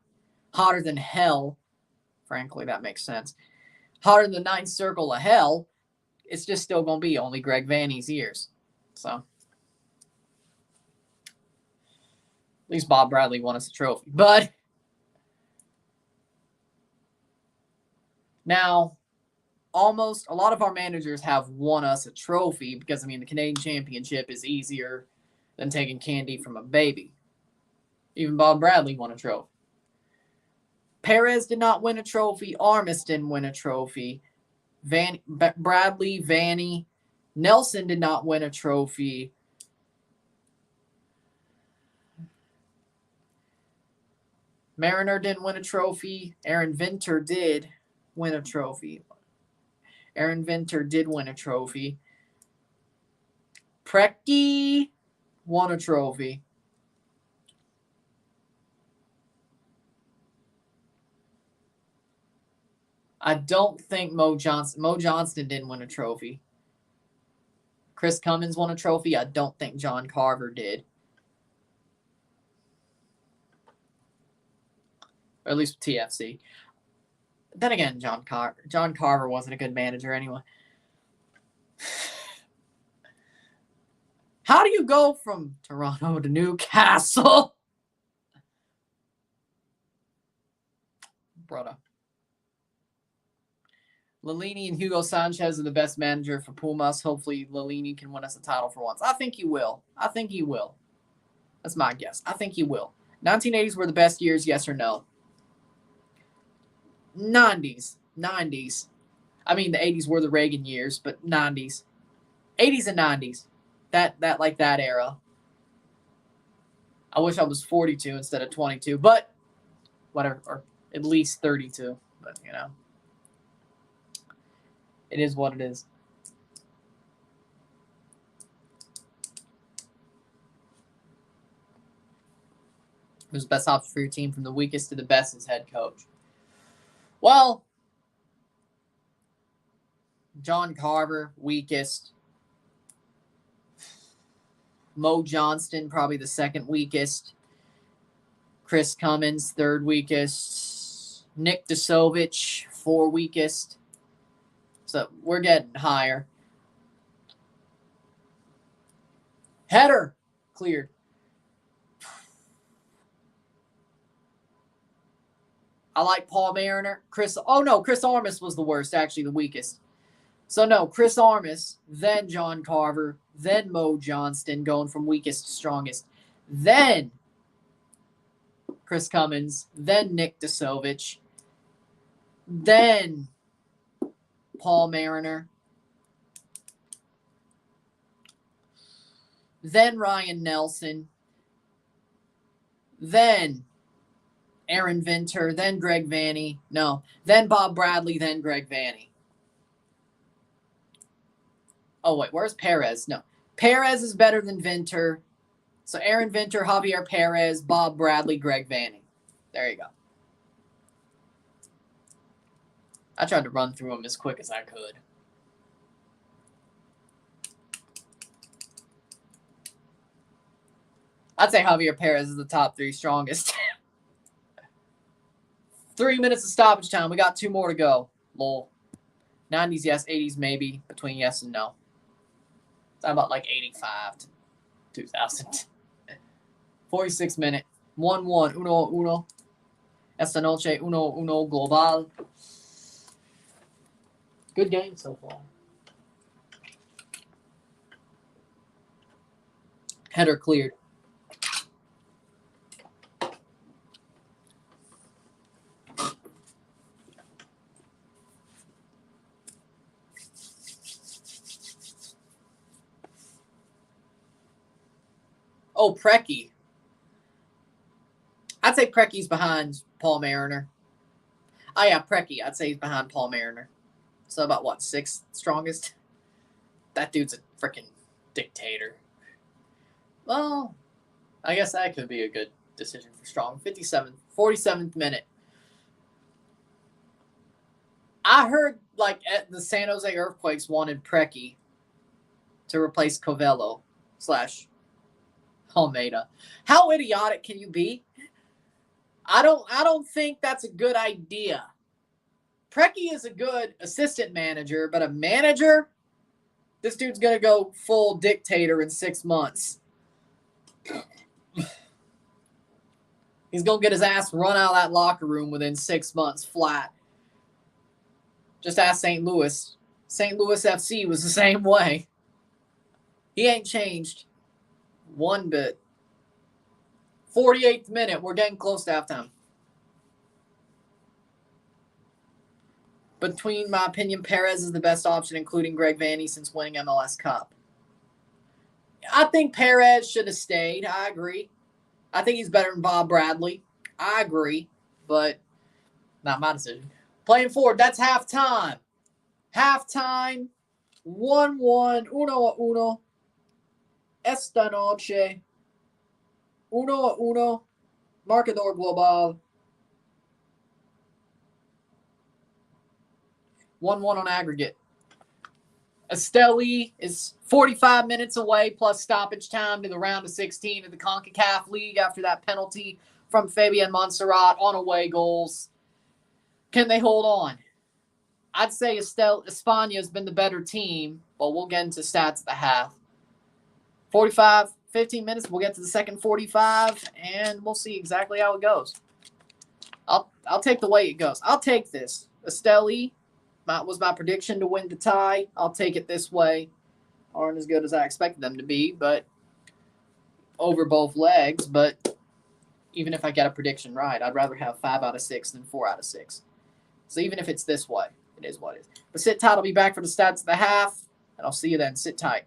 Hotter than hell. Frankly, that makes sense. Hotter than the ninth circle of hell. It's just still going to be only Greg Vanney's years. So, at least Bob Bradley won us a trophy. But now, almost a lot of our managers have won us a trophy because, I mean, the Canadian Championship is easier than taking candy from a baby. Even Bob Bradley won a trophy. Perez did not win a trophy. Armas didn't win a trophy. Bradley, Vanney, Nelson did not win a trophy. Mariner didn't win a trophy. Aaron Vinter did win a trophy. Aaron Vinter did win a trophy. Preki won a trophy. I don't think Mo Johnston didn't win a trophy. Chris Cummins won a trophy. I don't think John Carver did. Or at least TFC. Then again, John Carver wasn't a good manager anyway. How do you go from Toronto to Newcastle? Brother. Lillini and Hugo Sanchez are the best manager for Pumas. Hopefully, Lillini can win us a title for once. I think he will. That's my guess. I think he will. 1980s were the best years, yes or no? 90s. I mean, the 80s were the Reagan years, but 90s. 80s and 90s. That era. I wish I was 42 instead of 22, but whatever, or at least 32. But, you know, it is what it is. Who's the best option for your team from the weakest to the best as head coach? Well, John Carver, weakest. Mo Johnston, probably the second weakest. Chris Cummins, third weakest. Nick Desovich, fourth weakest. So we're getting higher. Header, cleared. I like Paul Mariner. Chris Armas was the worst, actually the weakest. So no, Chris Armas, then John Carver, then Mo Johnston, going from weakest to strongest. Then Chris Cummins, then Nick Desovich, then Paul Mariner, then Ryan Nelson, then Aaron Vinter, then Greg Vanney. No, then Bob Bradley, then Greg Vanney. Oh, wait, where's Perez? No. Perez is better than Venter. So Aaron Venter, Javier Perez, Bob Bradley, Greg Vanning. There you go. I tried to run through them as quick as I could. I'd say Javier Perez is the top 3 strongest. 3 minutes of stoppage time. We got 2 more to go. Lol. 90s, yes. 80s, maybe. Between yes and no. Talking about like 85 to 2000. 46 minute. 1-1. Uno. Esta noche. Uno global. Good game so far. Header cleared. Oh, Preki. I'd say Preki's behind Paul Mariner. Oh, yeah, Preki. I'd say he's behind Paul Mariner. So about what, 6th strongest? That dude's a freaking dictator. Well, I guess that could be a good decision for Strong. 47th minute. I heard like at the San Jose Earthquakes wanted Preki to replace Covello / Almeida. How idiotic can you be? I don't think that's a good idea. Preki is a good assistant manager, but a manager, this dude's gonna go full dictator in 6 months. He's gonna get his ass run out of that locker room within 6 months flat. Just ask St. Louis. St. Louis FC was the same way. He ain't changed one bit. 48th minute. We're getting close to halftime. Between my opinion, Perez is the best option, including Greg Vanny, since winning MLS Cup. I think Perez should have stayed. I agree. I think he's better than Bob Bradley. I agree, but not my decision. Playing forward, that's halftime. Halftime, 1-1, 1-1. Esta noche, 1-1. Marcador global. 1-1 on aggregate. Esteli is 45 minutes away plus stoppage time to the round of 16 of the CONCACAF League after that penalty from Fabian Montserrat on away goals. Can they hold on? I'd say España has been the better team, but we'll get into stats at the half. 15 minutes, we'll get to the second 45, and we'll see exactly how it goes. I'll take the way it goes. I'll take this. Esteli was my prediction to win the tie. I'll take it this way. Aren't as good as I expected them to be, but over both legs. But even if I get a prediction right, I'd rather have 5 out of 6 than 4 out of 6. So even if it's this way, it is what it is. But sit tight. I'll be back for the stats of the half, and I'll see you then. Sit tight.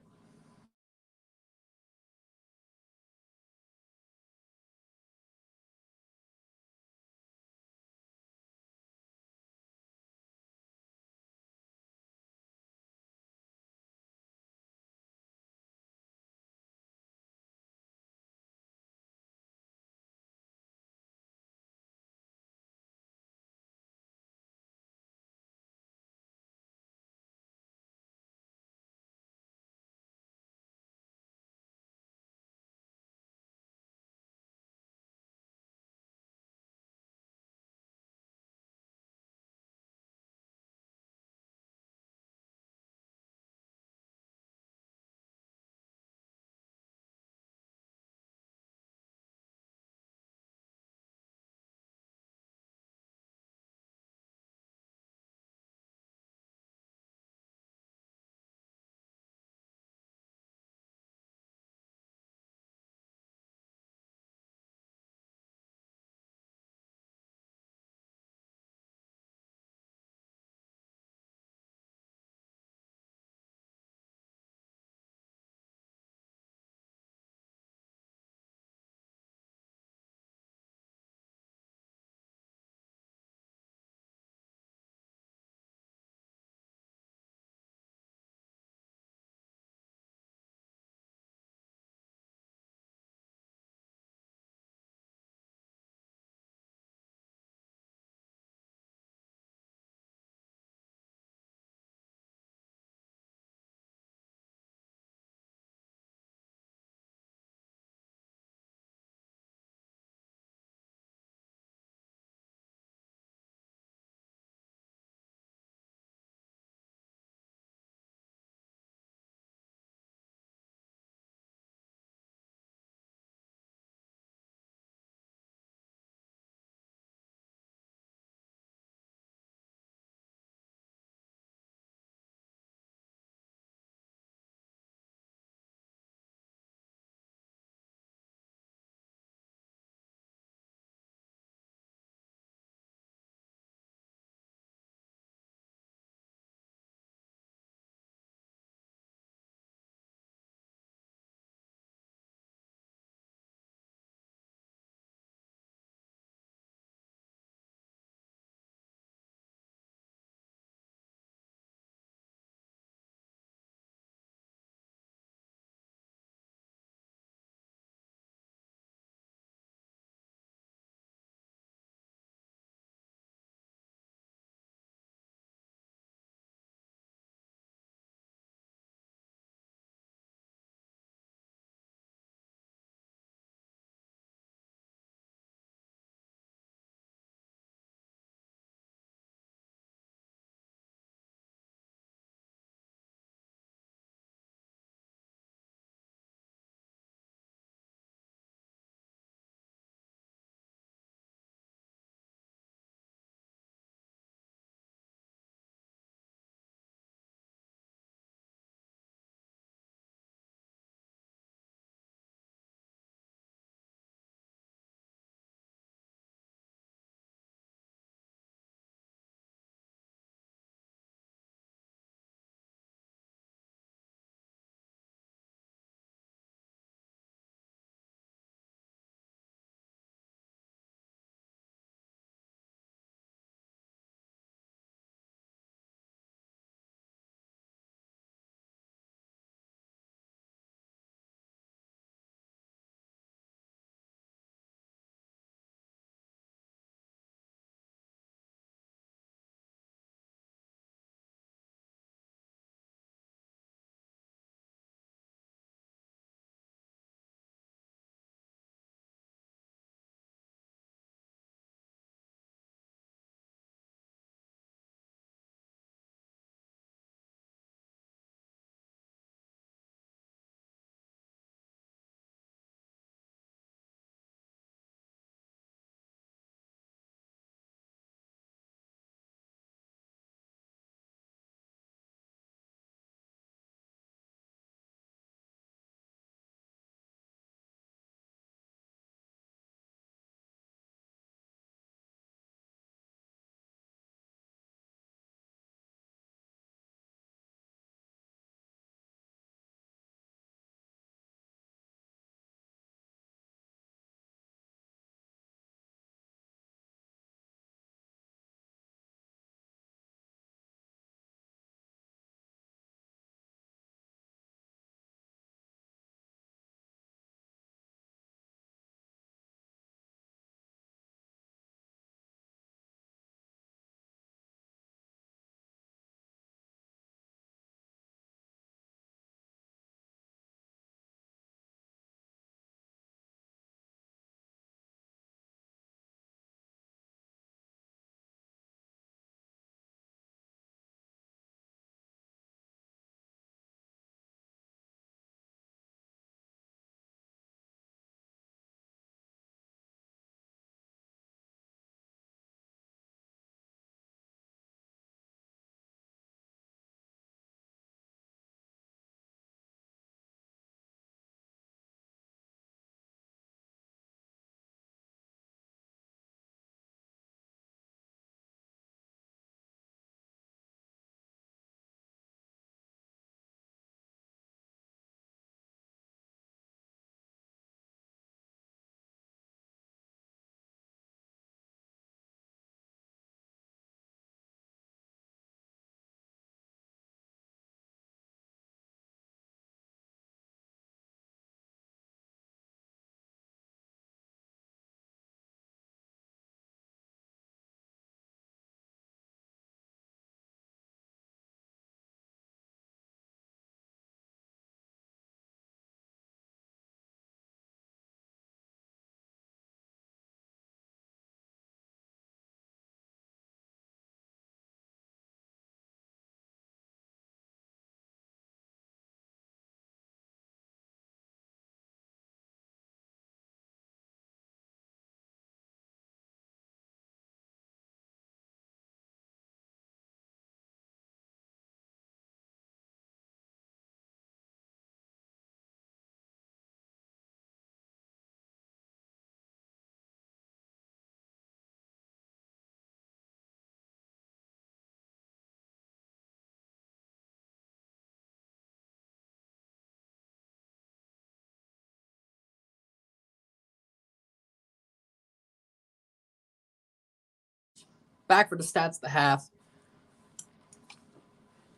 Back for the stats at the half.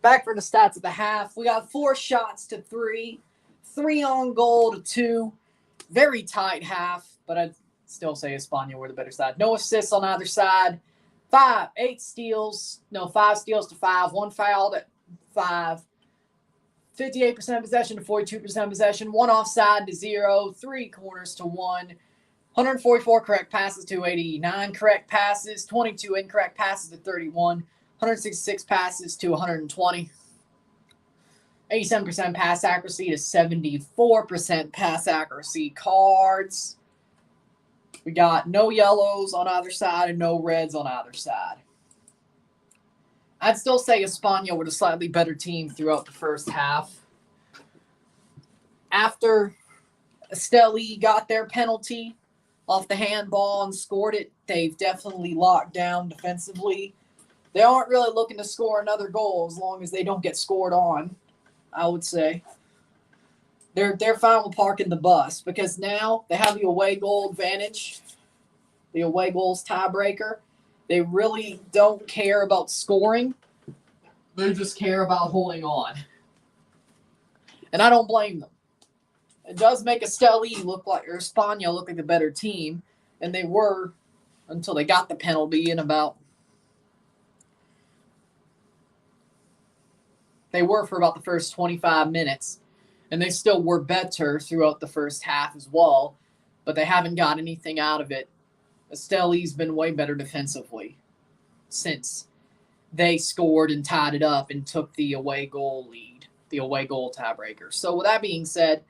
Back for the stats at the half. We got 4 shots to 3. 3 on goal to 2. Very tight half, but I'd still say España were the better side. No assists on either side. 5 steals to 5. 1 foul at 5. 58% possession to 42% possession. 1 offside to 0. 3 corners to 1. 144 correct passes to 89 correct passes. 22 incorrect passes to 31. 166 passes to 120. 87% pass accuracy to 74% pass accuracy. Cards. We got no yellows on either side and no reds on either side. I'd still say España were the slightly better team throughout the first half. After Esteli got their penalty off the handball and scored it, they've definitely locked down defensively. They aren't really looking to score another goal as long as they don't get scored on, I would say. They're fine with parking the bus because now they have the away goal advantage, the away goals tiebreaker. They really don't care about scoring. They just care about holding on. And I don't blame them. It does make Esteli España look like the better team, and they were until they got the penalty in about. They were for about the first 25 minutes, and they still were better throughout the first half as well, but they haven't got anything out of it. Esteli's been way better defensively since they scored and tied it up and took the away goal lead, the away goal tiebreaker. So with that being said,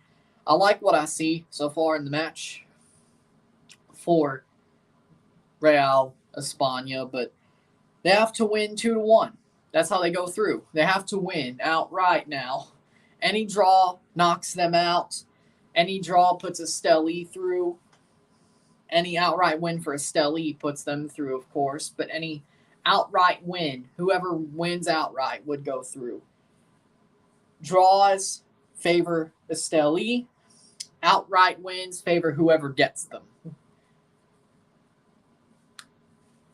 I like what I see so far in the match for Real España, but they have to win 2-1. That's how they go through. They have to win outright now. Any draw knocks them out. Any draw puts Esteli through. Any outright win for Esteli puts them through, of course. But any outright win, whoever wins outright would go through. Draws favor Esteli. Outright wins favor whoever gets them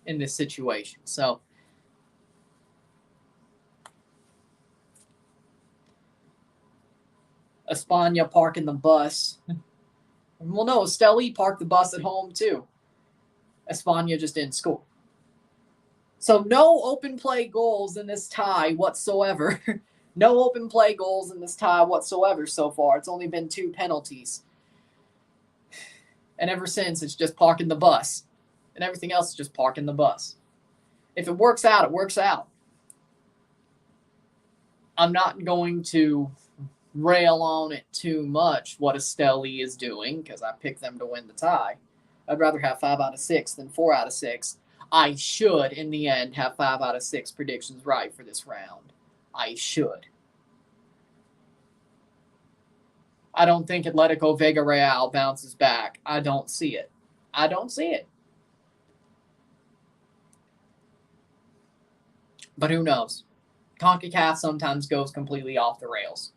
in this situation. So, España parking the bus. Well, no, Esteli parked the bus at home too. España just didn't score. So no open play goals in this tie whatsoever. No open play goals in this tie whatsoever so far. It's only been 2 penalties. And ever since, it's just parking the bus. And everything else is just parking the bus. If it works out, it works out. I'm not going to rail on it too much what Esteli is doing because I picked them to win the tie. I'd rather have 5 out of 6 than 4 out of 6. I should, in the end, have 5 out of 6 predictions right for this round. I should. I don't think Atletico Vega Real bounces back. I don't see it. I don't see it. But who knows? CONCACAF sometimes goes completely off the rails.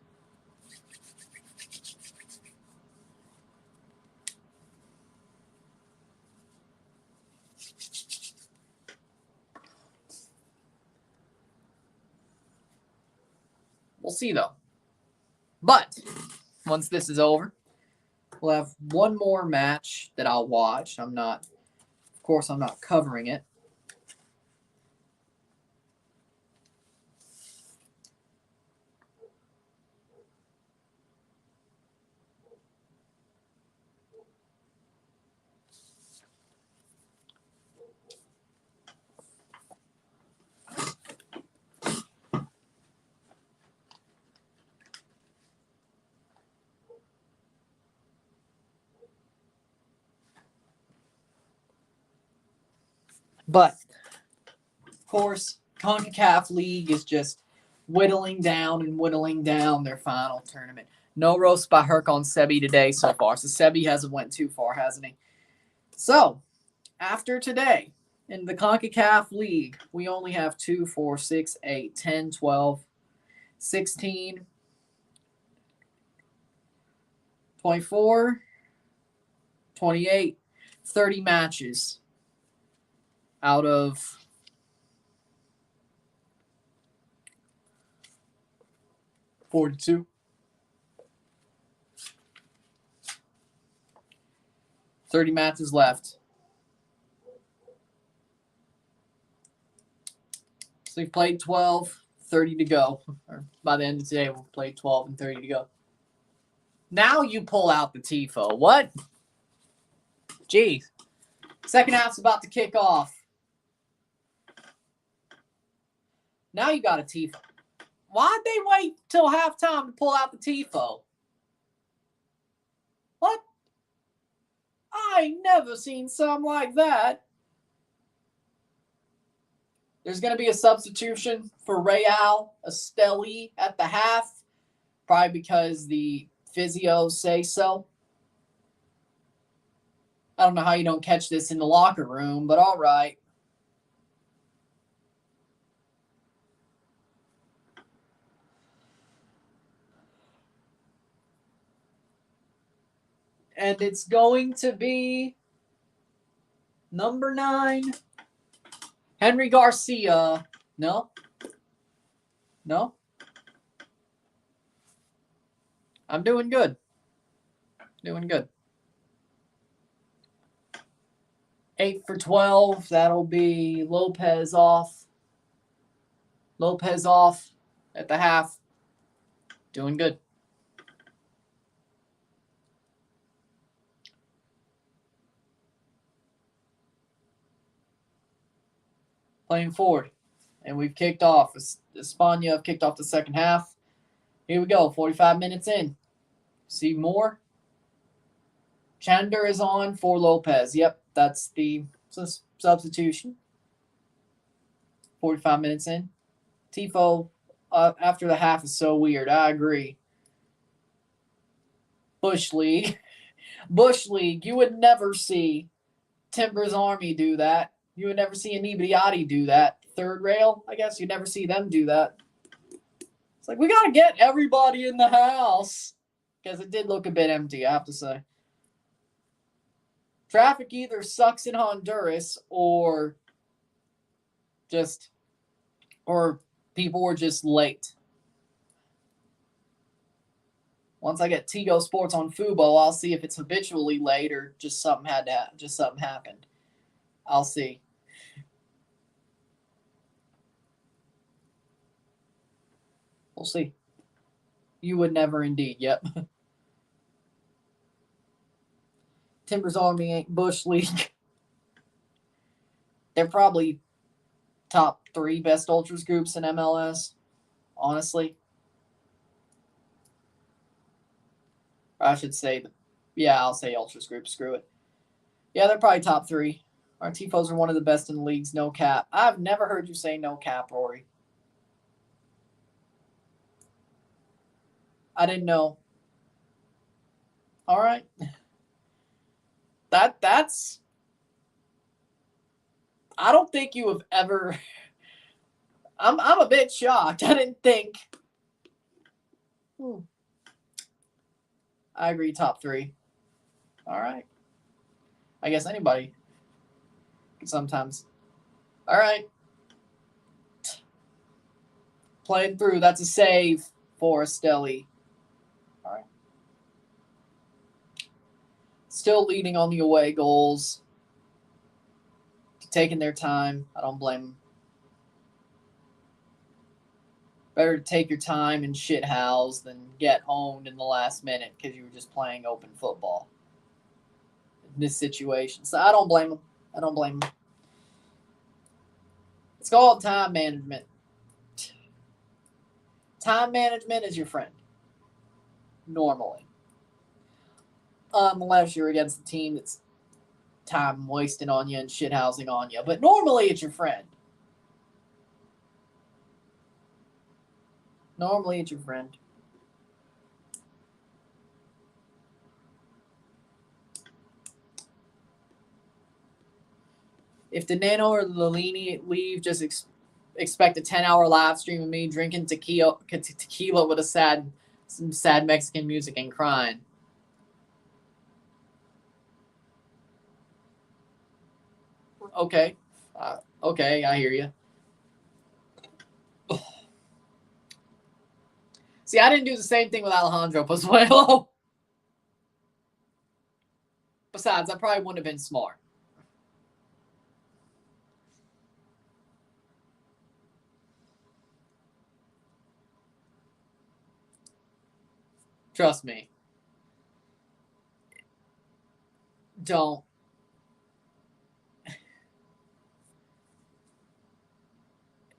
We'll see, though. But once this is over, we'll have one more match that I'll watch. Of course, I'm not covering it. But, of course, CONCACAF League is just whittling down their final tournament. No roast by Herc on Sebi today so far. So Sebi hasn't went too far, hasn't he? So, after today, in the CONCACAF League, we only have 2, 4, 6, 8, 10, 12, 16, 24, 28, 30 matches out of 42. $30 matches left. So we've played 12, 30 to go. Or by the end of today, we'll play 12 and 30 to go. Now you pull out the TIFO. What? Jeez. Second half's about to kick off. Now you got a TIFO. Why'd they wait till halftime to pull out the TIFO? What? I ain't never seen something like that. There's going to be a substitution for Real Esteli at the half, probably because the physios say so. I don't know how you don't catch this in the locker room, but all right. And it's going to be number 9, Henry Garcia. No? No? I'm doing good. Doing good. 8 for 12. That'll be Lopez off. Lopez off at the half. Doing good. Playing forward. And we've kicked off. España have kicked off the second half. Here we go. 45 minutes in. See more? Chander is on for Lopez. Yep, that's the substitution. 45 minutes in. Tifo after the half is so weird. I agree. Bush League. Bush League. You would never see Timbers Army do that. You would never see Anibriati do that. Third rail, I guess. You'd never see them do that. It's like, we got to get everybody in the house. Because it did look a bit empty, I have to say. Traffic either sucks in Honduras or people were just late. Once I get Tigo Sports on Fubo, I'll see if it's habitually late or just something happened. I'll see. We'll see. You would never indeed. Yep. Timbers Army ain't Bush League. They're probably top 3 best ultras groups in MLS, honestly. I should say, I'll say ultras group. Screw it. Yeah, they're probably top 3. Our Tifos are one of the best in the leagues. No cap. I've never heard you say no cap, Rory. I didn't know. All right. That's. I don't think you have ever. I'm a bit shocked. I didn't think. I agree. Top 3. All right. I guess anybody. Sometimes. All right. Playing through. That's a save for Esteli. All right. Still leading on the away goals. Taking their time. I don't blame them. Better to take your time and shit house than get owned in the last minute because you were just playing open football in this situation. So I don't blame them. It's called time management. Time management is your friend. Normally. Unless you're against a team that's time wasting on you and shithousing on you. But normally it's your friend. Normally it's your friend. If the Nano or the Lilini leave, just expect a 10-hour live stream of me drinking tequila with some sad Mexican music and crying. Okay. Okay, I hear you. See, I didn't do the same thing with Alejandro Pozuelo. Besides, I probably wouldn't have been smart. Trust me. Don't.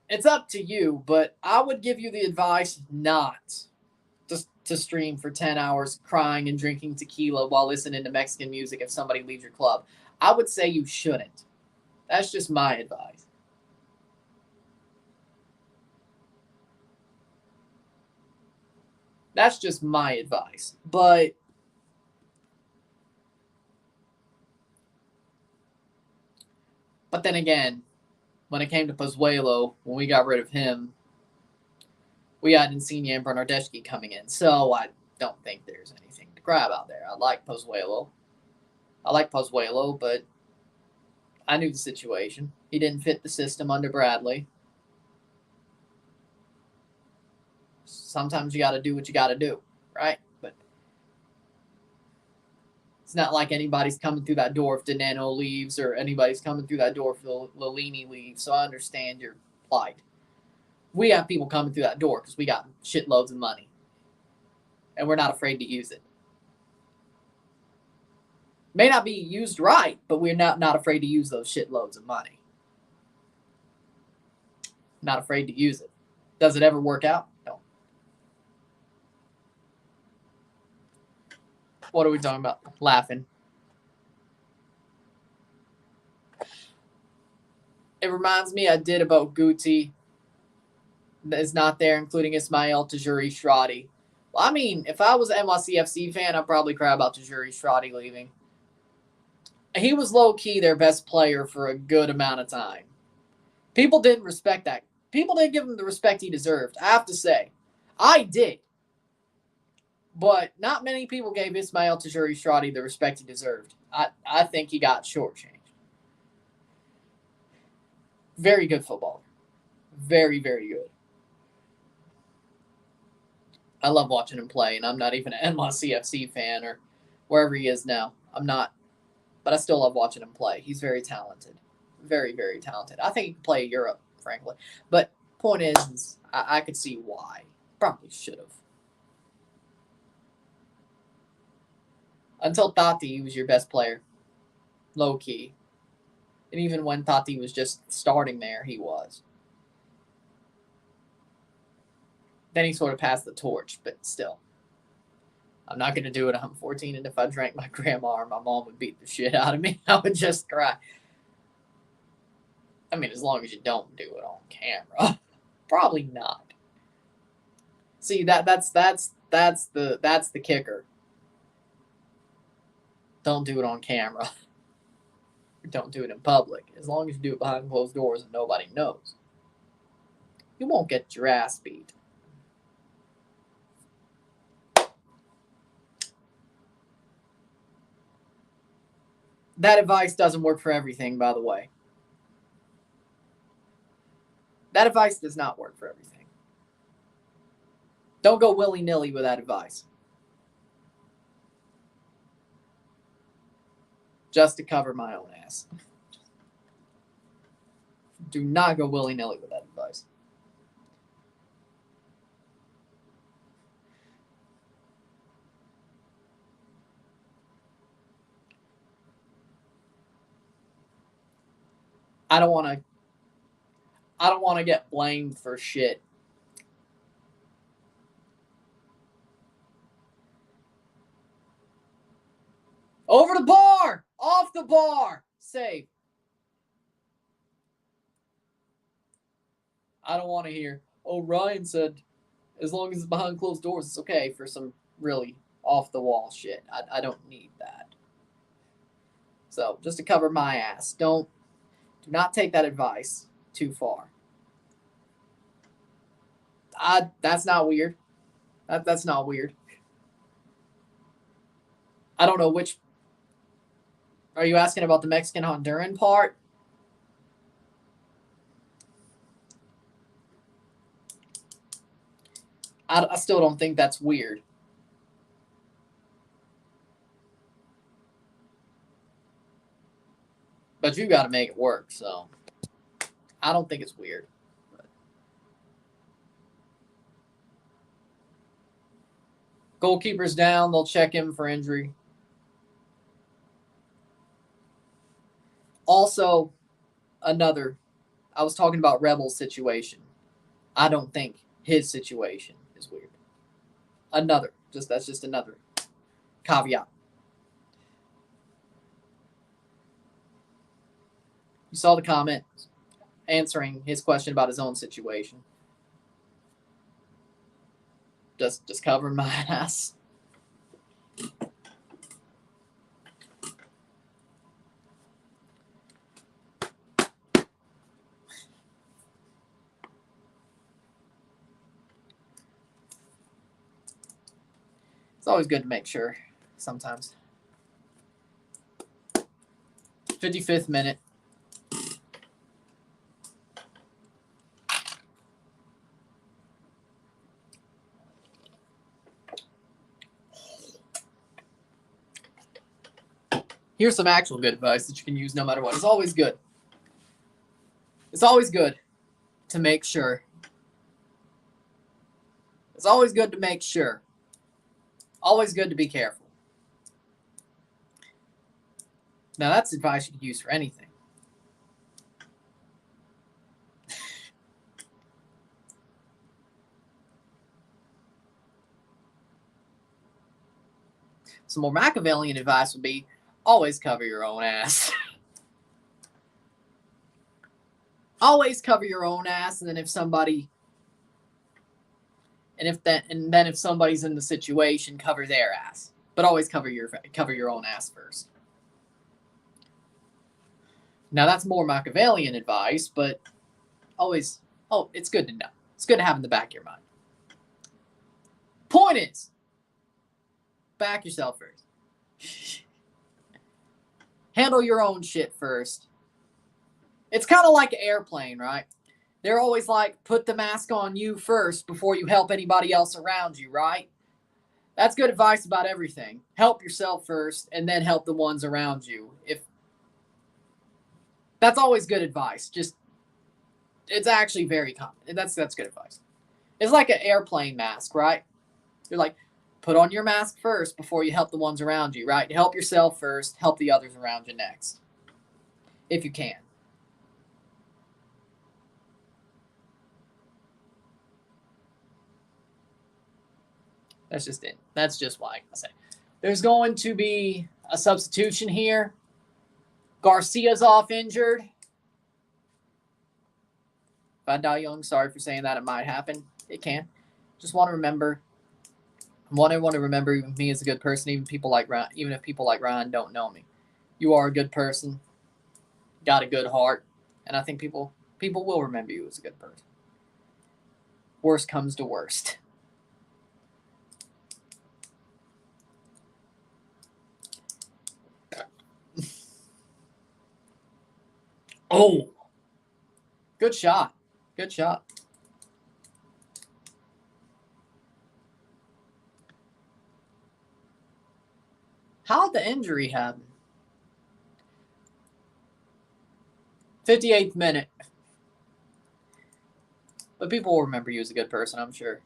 It's up to you, but I would give you the advice not to stream for 10 hours crying and drinking tequila while listening to Mexican music if somebody leaves your club. I would say you shouldn't. That's just my advice. That's just my advice. But then again, when it came to Pozuelo, when we got rid of him, we had Insigne and Bernardeschi coming in. So I don't think there's anything to grab out there. I like Pozuelo, but I knew the situation. He didn't fit the system under Bradley. Sometimes you got to do what you got to do, right? But it's not like anybody's coming through that door if Dineno leaves or anybody's coming through that door if Lillini leaves. So I understand your plight. We have people coming through that door because we got shitloads of money. And we're not afraid to use it. May not be used right, but we're not afraid to use those shitloads of money. Not afraid to use it. Does it ever work out? No. What are we talking about? Laughing. It reminds me I did about Guti. That is not there, including Ismail Tajuri Shradi. Well, I mean, if I was an NYCFC fan, I'd probably cry about Tajuri Shradi leaving. He was low-key their best player for a good amount of time. People didn't respect that. People didn't give him the respect he deserved. I have to say. I did. But not many people gave Ismail Tajuri Shradi the respect he deserved. I think he got shortchanged. Very good footballer. Very, very good. I love watching him play, and I'm not even an NYCFC fan or wherever he is now. I'm not. But I still love watching him play. He's very talented. Very, very talented. I think he could play Europe, frankly. But point is I could see why. Probably should have. Until Tati, he was your best player. Low key. And even when Tati was just starting there, he was. Then he sort of passed the torch, but still. I'm not going to do it. I'm 14, and if I drank my grandma or my mom would beat the shit out of me, I would just cry. I mean, as long as you don't do it on camera. Probably not. See, that's the kicker. Don't do it on camera. Don't do it in public. As long as you do it behind closed doors and nobody knows. You won't get your ass beat. That advice doesn't work for everything, by the way. That advice does not work for everything. Don't go willy-nilly with that advice. Just to cover my own ass. Do not go willy-nilly with that advice. I don't want to get blamed for shit. Over the bar! Off the bar! Save. I don't want to hear, oh, Ryan said as long as it's behind closed doors, it's okay for some really off-the-wall shit. I don't need that. So, just to cover my ass, do not take that advice too far. That's not weird. That's not weird. I don't know which. Are you asking about the Mexican Honduran part? I still don't think that's weird. But you got to make it work, so I don't think it's weird. Goalkeeper's down. They'll check him for injury. Also, I was talking about Rebel's situation. I don't think his situation is weird. That's just another caveat. You saw the comment answering his question about his own situation. Just covering my ass. It's always good to make sure sometimes. 55th minute. Here's some actual good advice that you can use no matter what. It's always good. It's always good to make sure. It's always good to make sure. Always good to be careful. Now, that's advice you can use for anything. Some more Machiavellian advice would be always cover your own ass. Always cover your own ass, and then if somebody's in the situation, cover their ass. But always cover your own ass first. Now that's more Machiavellian advice, but always, it's good to know. It's good to have in the back of your mind. Point is, back yourself first. Handle your own shit first. It's kind of like an airplane, right? They're always like, put the mask on you first before you help anybody else around you, right? That's good advice about everything. Help yourself first and then help the ones around you. That's always good advice. Just, it's actually very common. That's good advice. It's like an airplane mask, right? You're like, put on your mask first before you help the ones around you, right? Help yourself first, help the others around you next. If you can. That's just it. That's just why I say. There's going to be a substitution here. Garcia's off injured. Van Young, sorry for saying that. It might happen. It can. Just want to remember. I want to remember me as a good person, even if people like Ryan don't know me. You are a good person. Got a good heart, and I think people will remember you as a good person. Worst comes to worst. Oh, good shot. Good shot. How'd the injury happen? 58th minute. But people will remember you as a good person, I'm sure.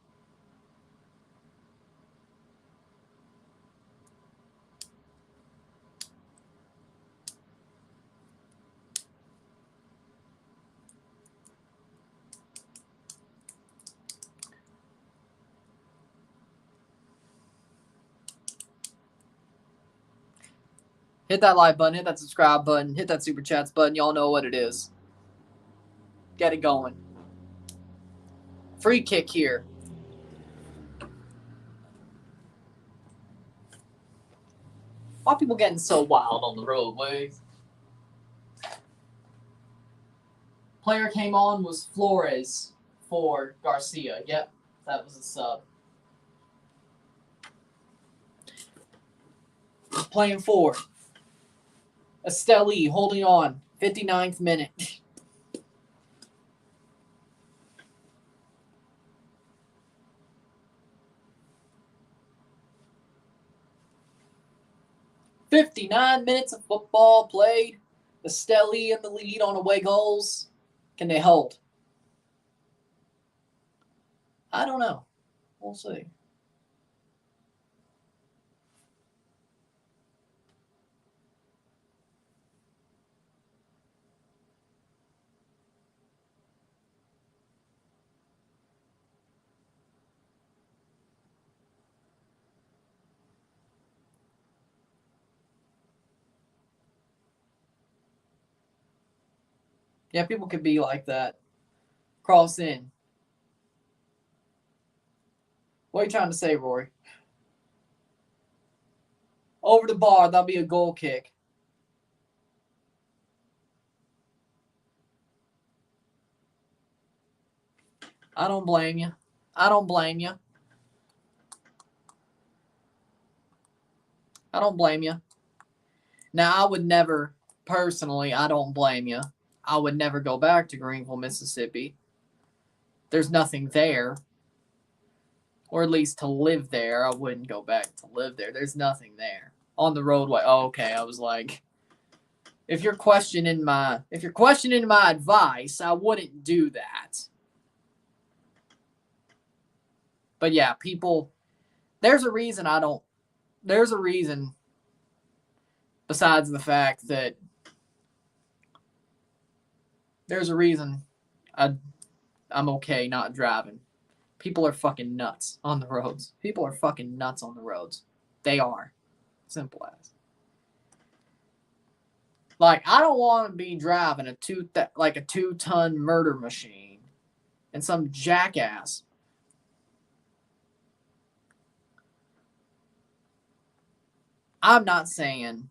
Hit that like button, hit that subscribe button, hit that super chats button. Y'all know what it is. Get it going. Free kick here. Why are people getting so wild on the roadways? Player came on was Flores for Garcia. Yep, that was a sub. Playing for Esteli, holding on. 59th minute. 59 minutes of football played. Esteli in the lead on away goals. Can they hold? I don't know. We'll see. Yeah, people could be like that. Cross in. What are you trying to say, Rory? Over the bar, that'll be a goal kick. I don't blame you. I don't blame you. I don't blame you. Now, I would never, personally, I don't blame you. I would never go back to Greenville, Mississippi. There's nothing there. Or at least to live there. I wouldn't go back to live there. There's nothing there. On the roadway. Oh, okay. I was like, if you're questioning my advice, I wouldn't do that. But yeah, people, there's a reason besides the fact that there's a reason I'm okay not driving. People are fucking nuts on the roads. People are fucking nuts on the roads. They are. Simple as. Like, I don't want to be driving a 2-ton murder machine and some jackass. I'm not saying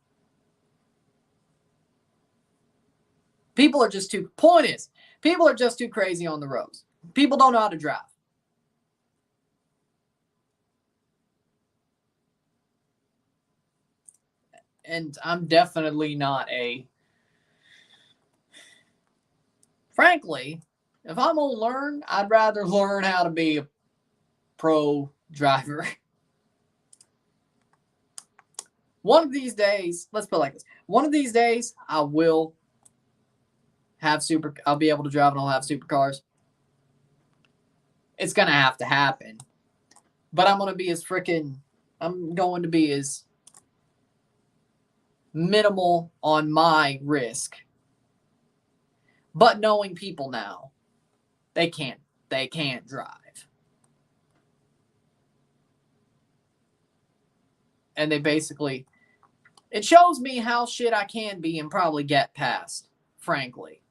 people are just too crazy on the roads. People don't know how to drive. And I'm definitely not frankly, if I'm going to learn, I'd rather learn how to be a pro driver. One of these days, let's put it like this. One of these days, I'll be able to drive and I'll have supercars. It's going to have to happen. But I'm going to be as minimal on my risk. But knowing people now, they can't drive. And they basically, it shows me how shit I can be and probably get past, frankly.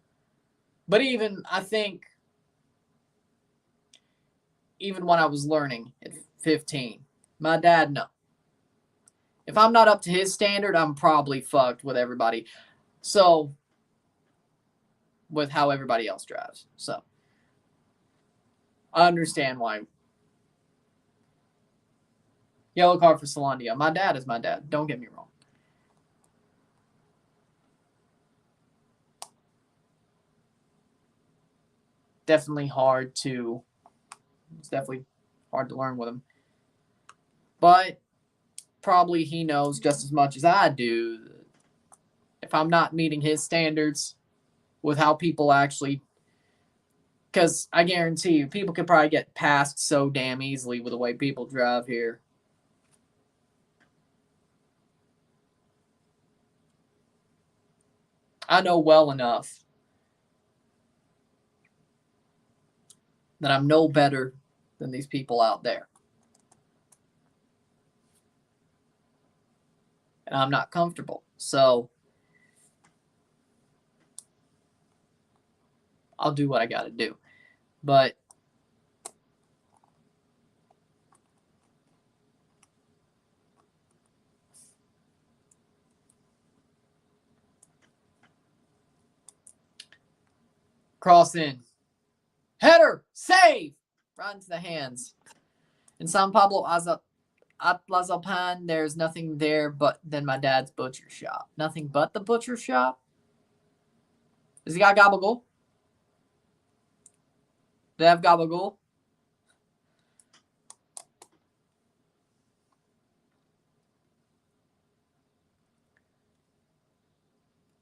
But even when I was learning at 15, my dad, no. If I'm not up to his standard, I'm probably fucked with everybody. So, with how everybody else drives. So, I understand why. Yellow card for Solandia. My dad is my dad. Don't get me wrong. It's definitely hard to learn with him. But probably he knows just as much as I do. If I'm not meeting his standards with how people actually, because I guarantee you, people could probably get past so damn easily with the way people drive here. I know well enough that I'm no better than these people out there. And I'm not comfortable. So I'll do what I got to do. But cross in. Header! Save! Right into the hands. In San Pablo Atlazopan, there's nothing there but then my dad's butcher shop. Nothing but the butcher shop? Does he got gabagool? Do they have gabagool?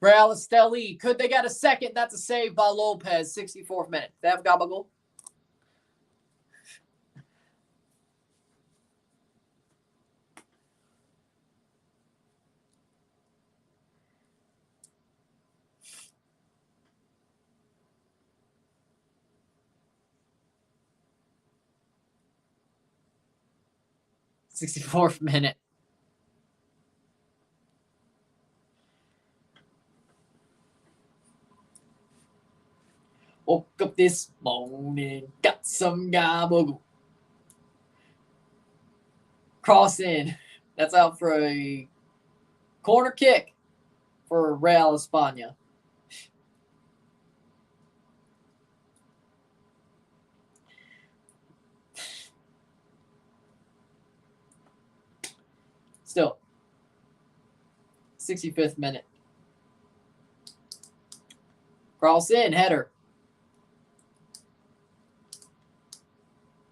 Real Esteli. Could they get a second? That's a save by Lopez. 64th minute. They have Gabagol. '64th minute. Woke up this morning, got some gabagool. Cross in. That's out for a corner kick for Real España. Still, 65th minute. Cross in, header.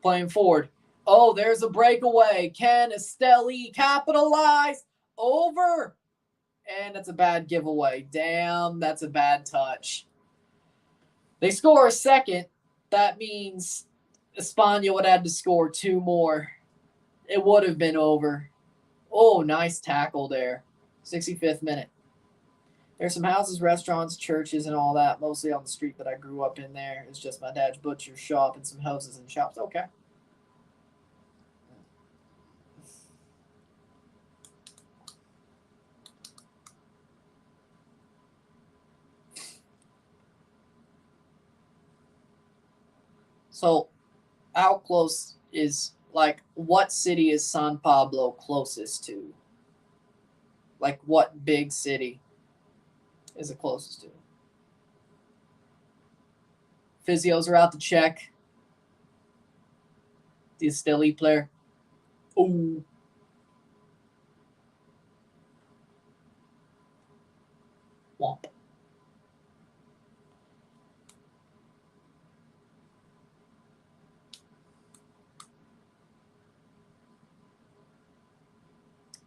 Playing forward. Oh, there's a breakaway. Can Esteli capitalize? Over. And that's a bad giveaway. Damn, that's a bad touch. They score a second. That means España would have to score 2 more. It would have been over. Oh, nice tackle there. 65th minute. There's some houses, restaurants, churches, and all that. Mostly on the street that I grew up in there. It's just my dad's butcher shop and some houses and shops. Okay. So, how close is, like, what city is San Pablo closest to? Like, what big city is it closest to? Physios are out to check. The Esteli player. Ooh. Womp.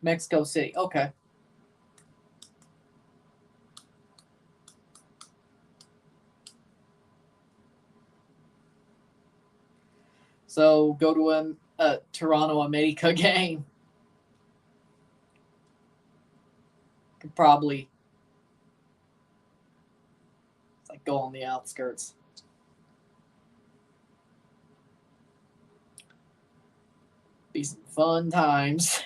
Mexico City. Okay. So go to a Toronto America game. Could probably go on the outskirts. Be some fun times.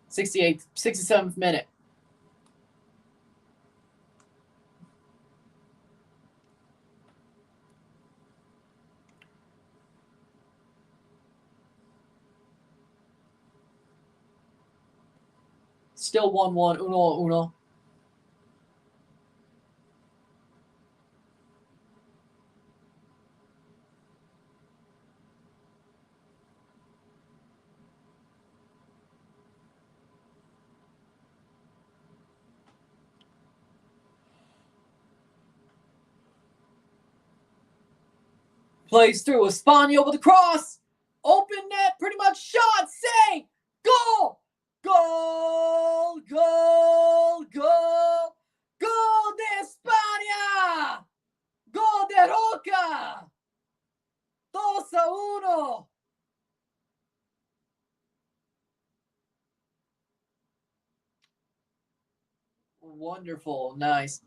67th minute. Still 1-1. Uno. Plays through. España with the cross. Open net. Pretty much shot. Save. Goal. Goal. Goal. Goal. Gol de España. Gol de Roca. 2-1. Wonderful. Nice.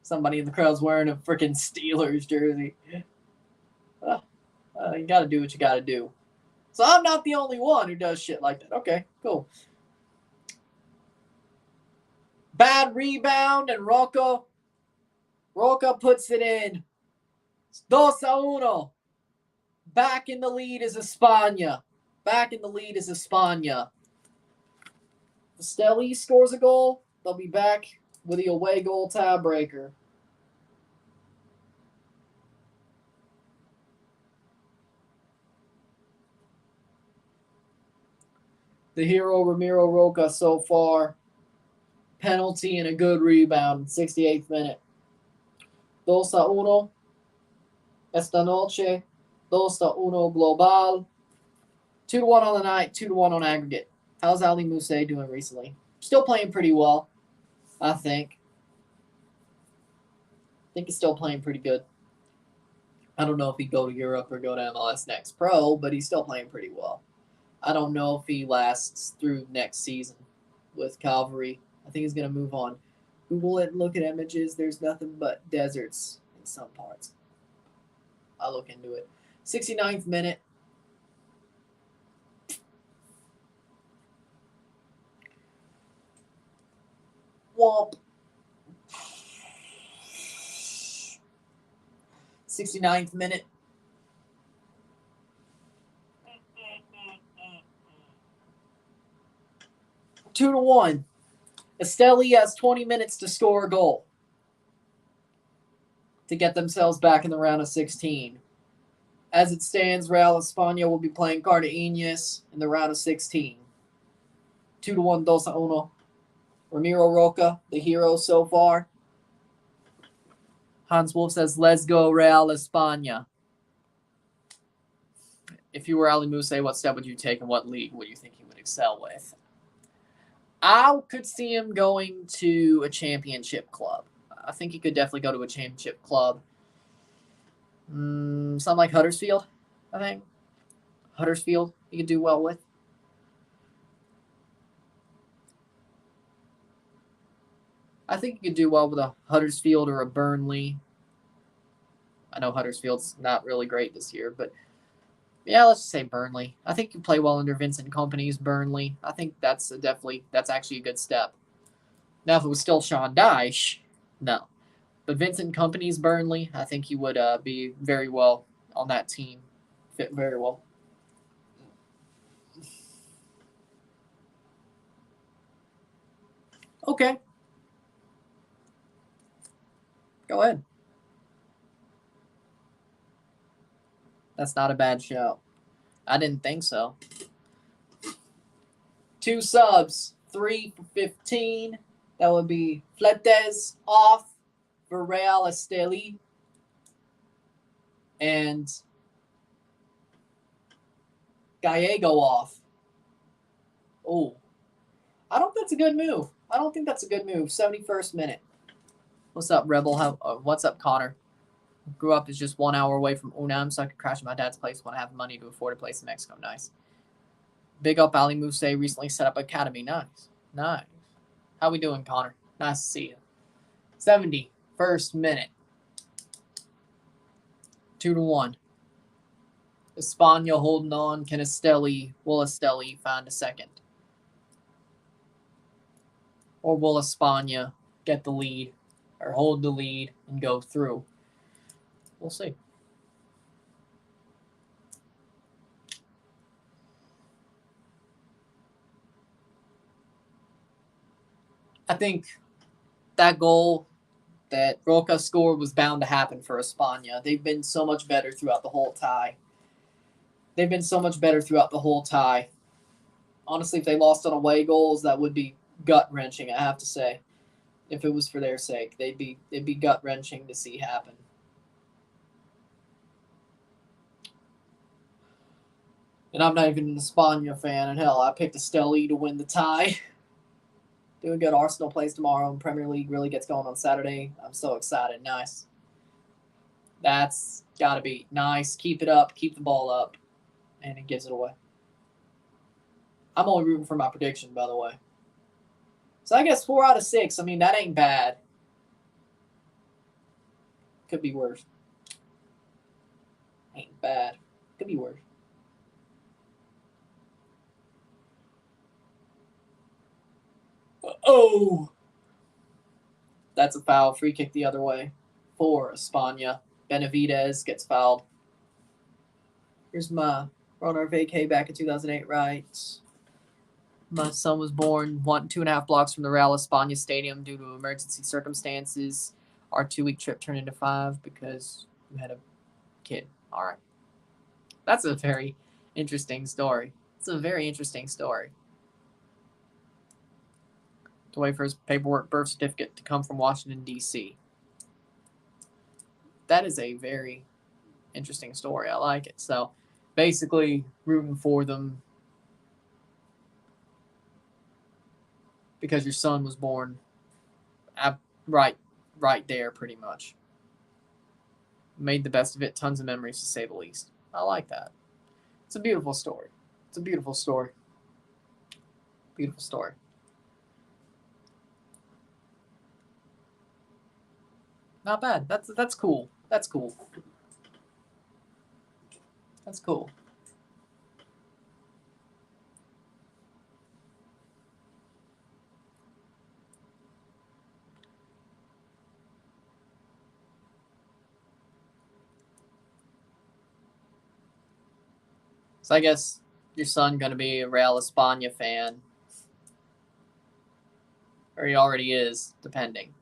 Somebody in the crowd's wearing a freaking Steelers jersey. You got to do what you got to do. So I'm not the only one who does shit like that. Okay, cool. Bad rebound, and Roca puts it in. 2-1. Back in the lead is España. Esteli scores a goal. They'll be back with the away goal tiebreaker. The hero, Ramiro Roca, so far. Penalty and a good rebound. 68th minute. 2-1. Esta noche. 2-1 global. 2-1 on the night. 2-1 on aggregate. How's Ali Mousse doing recently? Still playing pretty well, I think. I think he's still playing pretty good. I don't know if he'd go to Europe or go to MLS Next Pro, but he's still playing pretty well. I don't know if he lasts through next season with Calvary. I think he's going to move on. Google it and look at images. There's nothing but deserts in some parts. I'll look into it. 69th minute. Womp. 69th minute. Two to one. Esteli has 20 minutes to score a goal to get themselves back in the round of 16. As it stands, Real España will be playing Cartagenes in the round of 16. 2-1, 2-1. Ramiro Roca, the hero so far. Hans Wolf says, let's go Real España. If you were Ali Mousse, what step would you take and what league would you think he would excel with? I could see him going to a championship club. I think he could definitely go to a championship club. Something like Huddersfield, I think. Huddersfield he could do well with. I think he could do well with a Huddersfield or a Burnley. I know Huddersfield's not really great this year, but yeah, let's just say Burnley. I think you play well under Vincent Kompany's Burnley. I think that's actually a good step. Now, if it was still Sean Dyche, no. But Vincent Kompany's Burnley, I think he would be very well on that team. Fit very well. Okay. Go ahead. That's not a bad show. I didn't think so. 2 subs. 3 for 15. That would be Fletes off for Real Esteli. And Gallego off. Oh. I don't think that's a good move. 71st minute. What's up, Rebel? What's up, Connor? Grew up is just 1 hour away from Unam, so I could crash at my dad's place when I have money to afford a place in Mexico. Nice. Big up Ali Mousse recently set up Academy. Nice. How we doing, Connor? Nice to see you. 71st minute. 2-1. España holding on. Will Esteli find a second? Or will España get the lead or hold the lead and go through? We'll see. I think that goal that Roca scored was bound to happen for España. They've been so much better throughout the whole tie. Honestly, if they lost on away goals, that would be gut-wrenching, I have to say. If it was for their sake, they'd be gut-wrenching to see happen. And I'm not even an España fan, and hell, I picked Esteli to win the tie. Doing good. Arsenal plays tomorrow, and Premier League really gets going on Saturday. I'm so excited. Nice. That's got to be nice. Keep it up. Keep the ball up. And it gives it away. I'm only rooting for my prediction, by the way. So I guess 4 out of 6. I mean, that ain't bad. Could be worse. Ain't bad. Could be worse. Oh! That's a foul. Free kick the other way for España. Benavidez gets fouled. Here's my runner vacay back in 2008, right? My son was born 2.5 blocks from the Real España Stadium due to emergency circumstances. Our 2-week trip turned into 5 because we had a kid. All right. That's a very interesting story. To wait for his paperwork birth certificate to come from Washington, D.C. That is a very interesting story. I like it. So basically rooting for them. because your son was born right there pretty much. Made the best of it. Tons of memories, to say the least. I like that. It's a beautiful story. It's a beautiful story. Beautiful story. Not bad. That's cool. That's cool. That's cool. So I guess your son gonna be a Real España fan, or he already is, depending.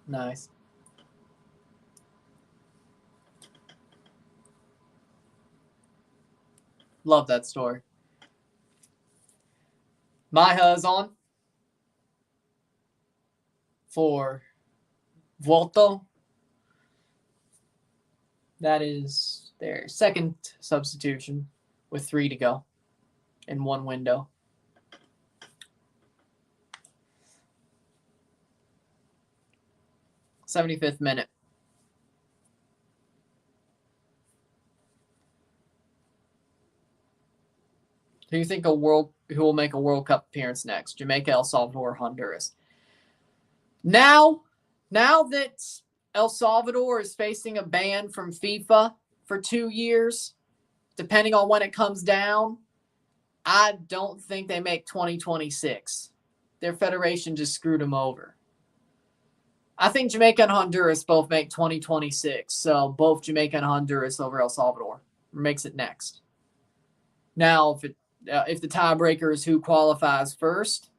Nice. Love that story. My huz on for Volto. That is their second substitution with 3 to go in one window. '75th minute. Who do you think who will make a World Cup appearance next? Jamaica, El Salvador, Honduras. Now that El Salvador is facing a ban from FIFA for 2 years, depending on when it comes down, I don't think they make 2026. Their federation just screwed them over. I think Jamaica and Honduras both make 2026. So both Jamaica and Honduras over El Salvador makes it next. Now, if the tiebreaker is who qualifies first,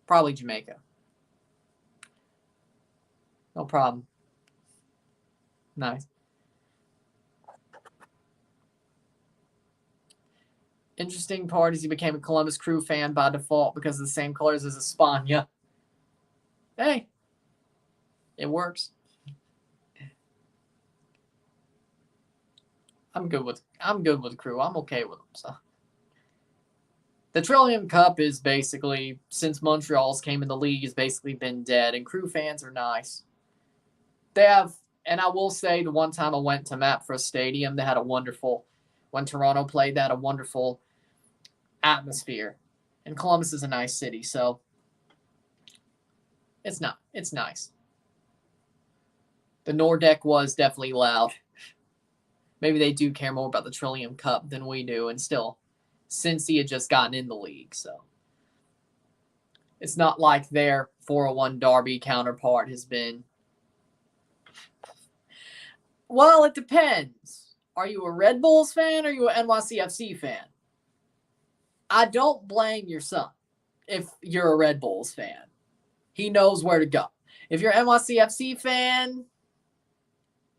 probably Jamaica. No problem. Nice. Interesting part is he became a Columbus Crew fan by default because of the same colors as España. Hey, it works. I'm good with Crew. I'm okay with them. So the Trillium Cup is basically, since Montreal's came in the league, has basically been dead, and Crew fans are nice. They have, and I will say, the one time I went to MAPFRA Stadium, they had a wonderful, when Toronto played, they had a wonderful atmosphere. And Columbus is a nice city, so it's nice. The Nordeck was definitely loud. Maybe they do care more about the Trillium Cup than we do, and still, Cincy had just gotten in the league, so it's not like their 401 Derby counterpart has been. Well, it depends. Are you a Red Bulls fan or are you an NYCFC fan? I don't blame your son if you're a Red Bulls fan. He knows where to go. If you're an NYCFC fan,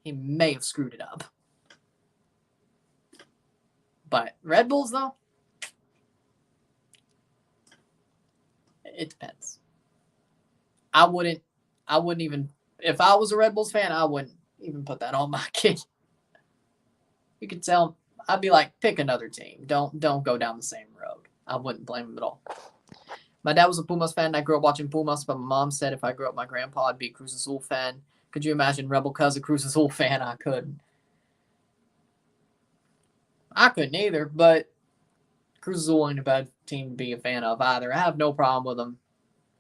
he may have screwed it up. But Red Bulls, though, it depends. I wouldn't even, if I was a Red Bulls fan, I wouldn't even put that on my kid. You could tell, I'd be like, pick another team. Don't go down the same road. I wouldn't blame him at all. My dad was a Pumas fan. I grew up watching Pumas, but my mom said if I grew up my grandpa, I'd be a Cruz Azul fan. Could you imagine Rebel Cuz a Cruz Azul fan? I couldn't. I couldn't either, but Cruz Azul ain't a bad team to be a fan of either. I have no problem with them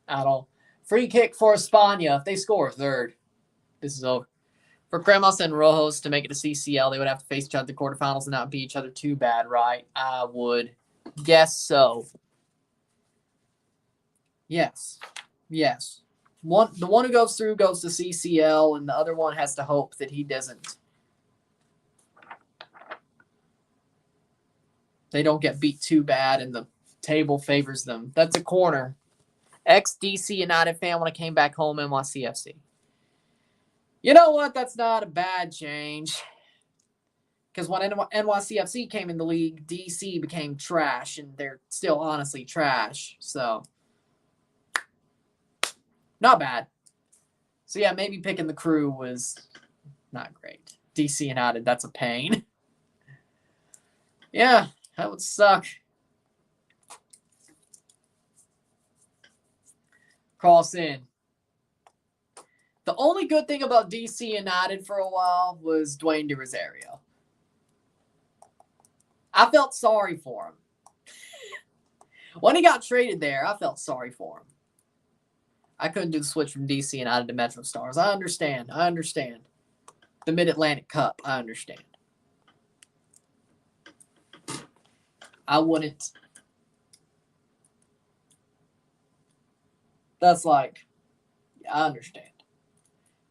at all. Free kick for España. If they score a third, this is over. For Cremas and Rojos to make it to CCL, they would have to face each other in the quarterfinals and not beat each other too bad, right? I would guess so. Yes. The one who goes through goes to CCL, and the other one has to hope that he doesn't. They don't get beat too bad, and the table favors them. That's a corner. Ex-DC United fan when I came back home, NYCFC. You know what? That's not a bad change. Because when NYCFC came in the league, DC became trash, and they're still honestly trash. So, not bad. So, yeah, maybe picking the Crew was not great. DC United, that's a pain. Yeah, that would suck. Cross in. The only good thing about DC United for a while was Dwayne De Rosario. I felt sorry for him. When he got traded there, I felt sorry for him. I couldn't do the switch from DC United to Metro Stars. I understand. The Mid-Atlantic Cup, I understand. I wouldn't. That's like, I understand.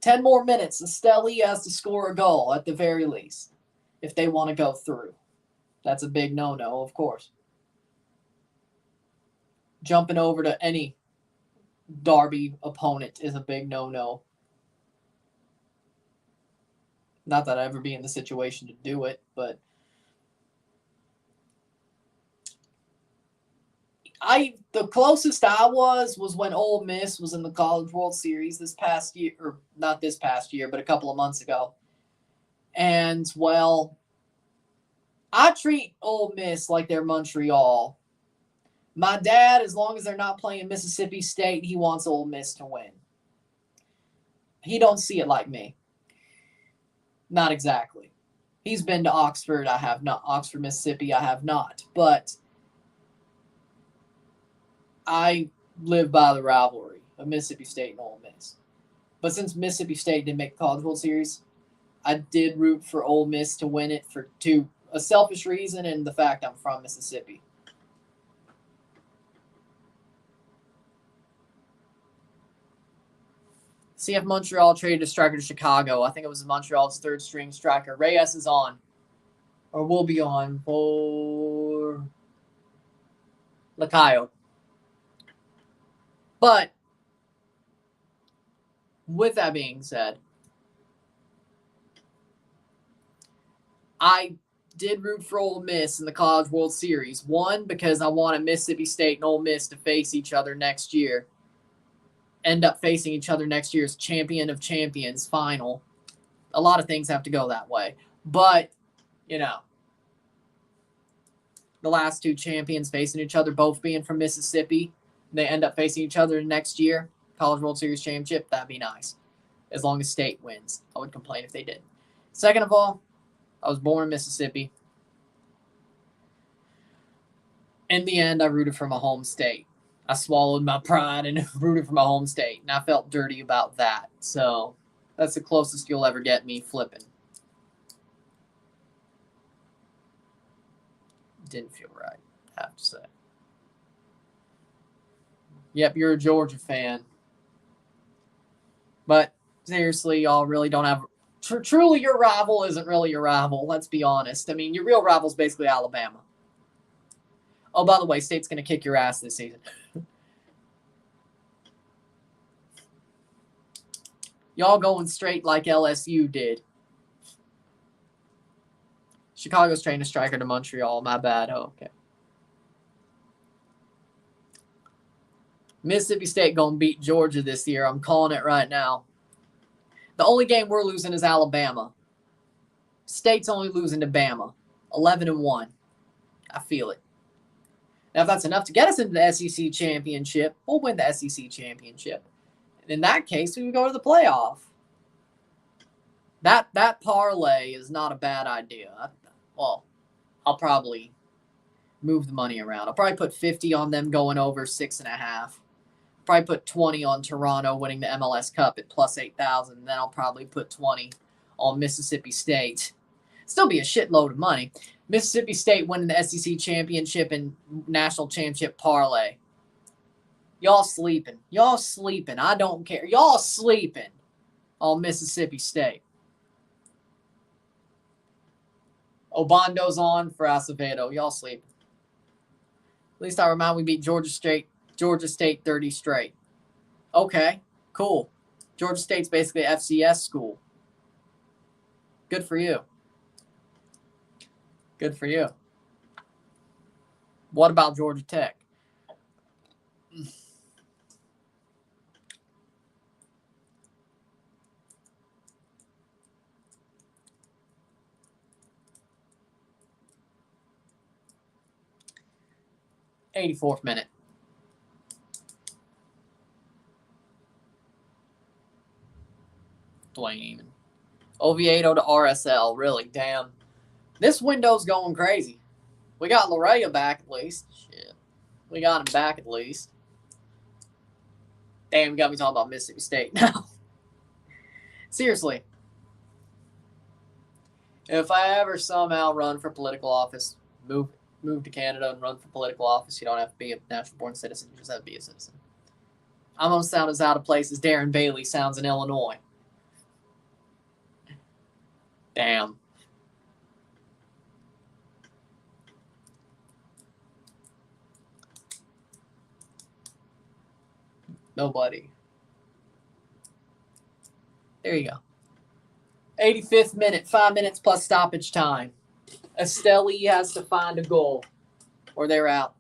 10 more minutes. Esteli has to score a goal at the very least if they want to go through. That's a big no-no, of course. Jumping over to any Derby opponent is a big no-no. Not that I'd ever be in the situation to do it, but the closest I was when Ole Miss was in the College World Series this past year, or not this past year, but a couple of months ago. And, well, I treat Ole Miss like they're Montreal. My dad, as long as they're not playing Mississippi State, he wants Ole Miss to win. He don't see it like me. Not exactly. He's been to Oxford. I have not. Oxford, Mississippi, I have not. But I live by the rivalry of Mississippi State and Ole Miss. But since Mississippi State didn't make the College World Series, I did root for Ole Miss to win it for a selfish reason and the fact I'm from Mississippi. CF Montreal traded a striker to Chicago. I think it was Montreal's third string striker. Reyes is on, or will be on for Lacayo. But with that being said, I did root for Ole Miss in the College World Series. One, because I wanted Mississippi State and Ole Miss to face each other next year. End up facing each other next year's Champion of Champions final. A lot of things have to go that way. But, the last two champions facing each other, both being from Mississippi, they end up facing each other next year, College World Series championship, that'd be nice. As long as State wins. I would complain if they didn't. Second of all, I was born in Mississippi. In the end, I rooted for my home state. I swallowed my pride and rooted for my home state, and I felt dirty about that. So that's the closest you'll ever get me flipping. Didn't feel right, I have to say. Yep, you're a Georgia fan. But seriously, y'all really don't have... Truly, your rival isn't really your rival, let's be honest. I mean, your real rival is basically Alabama. Oh, by the way, State's going to kick your ass this season. Y'all going straight like LSU did. Chicago's trying to striker to Montreal. My bad. Oh, okay. Mississippi State going to beat Georgia this year. I'm calling it right now. The only game we're losing is Alabama. State's only losing to Bama. 11-1. I feel it. Now, if that's enough to get us into the SEC championship, we'll win the SEC championship. And in that case, we would go to the playoff. That parlay is not a bad idea. I'll probably move the money around. I'll probably put 50 on them going over 6.5. Probably put 20 on Toronto winning the MLS Cup at plus 8,000. Then I'll probably put 20 on Mississippi State. Still be a shitload of money. Mississippi State winning the SEC championship and national championship parlay. Y'all sleeping. I don't care. Y'all sleeping on Mississippi State. Obando's on for Acevedo. Y'all sleeping. At least I remind we beat Georgia State 30 straight. Okay, cool. Georgia State's basically an FCS school. Good for you. Good for you. What about Georgia Tech? 84th minute. Dwayne. Oviedo to RSL. Really, damn. This window's going crazy. We got Larea back at least. Shit. We got him back at least. Damn, you got me talking about Mississippi State now. Seriously. If I ever somehow run for political office, move to Canada and run for political office, you don't have to be a natural-born citizen. You just have to be a citizen. I'm going to sound as out of place as Darren Bailey sounds in Illinois. Damn. Nobody. There you go. 85th minute, 5 minutes plus stoppage time. Esteli has to find a goal, or they're out.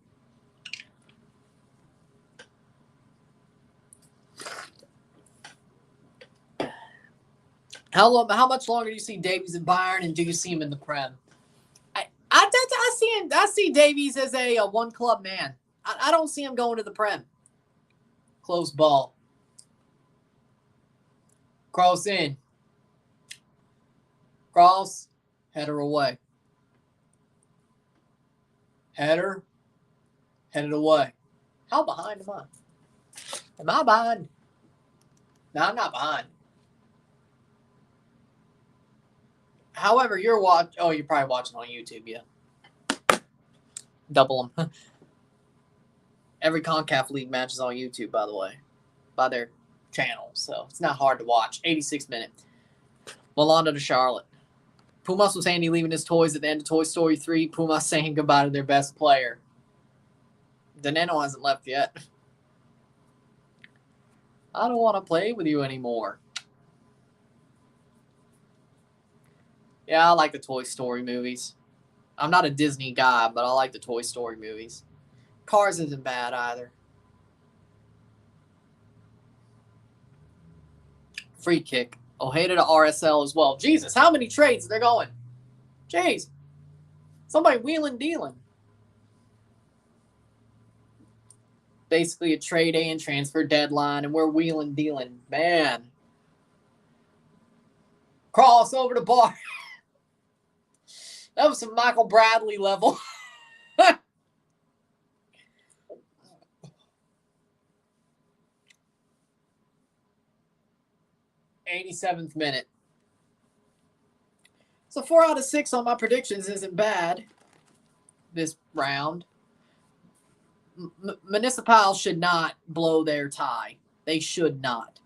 How much longer do you see Davies in Bayern, and do you see him in the Prem? I see Davies as a one club man. I don't see him going to the Prem. Close ball. Cross in. Cross. Header away. Header. Headed away. How behind am I? Am I behind? No, I'm not behind. However, you're probably watching on YouTube, yeah. Double them. Every CONCACAF league match is on YouTube, by the way, by their channel, so it's not hard to watch. 86th minute. Melanda to Charlotte. Pumas was handy leaving his toys at the end of Toy Story 3. Pumas saying goodbye to their best player. Daneno hasn't left yet. I don't want to play with you anymore. Yeah, I like the Toy Story movies. I'm not a Disney guy, but I like the Toy Story movies. Cars isn't bad either. Free kick. Ojeda to RSL as well. Jesus, how many trades are there going? Jeez. Somebody wheeling dealing. Basically a trade and transfer deadline, and we're wheeling dealing. Man. Cross over to Bar. That was some Michael Bradley level. 87th minute. So 4 out of 6 on my predictions isn't bad this round. Municipal should not blow their tie. They should not.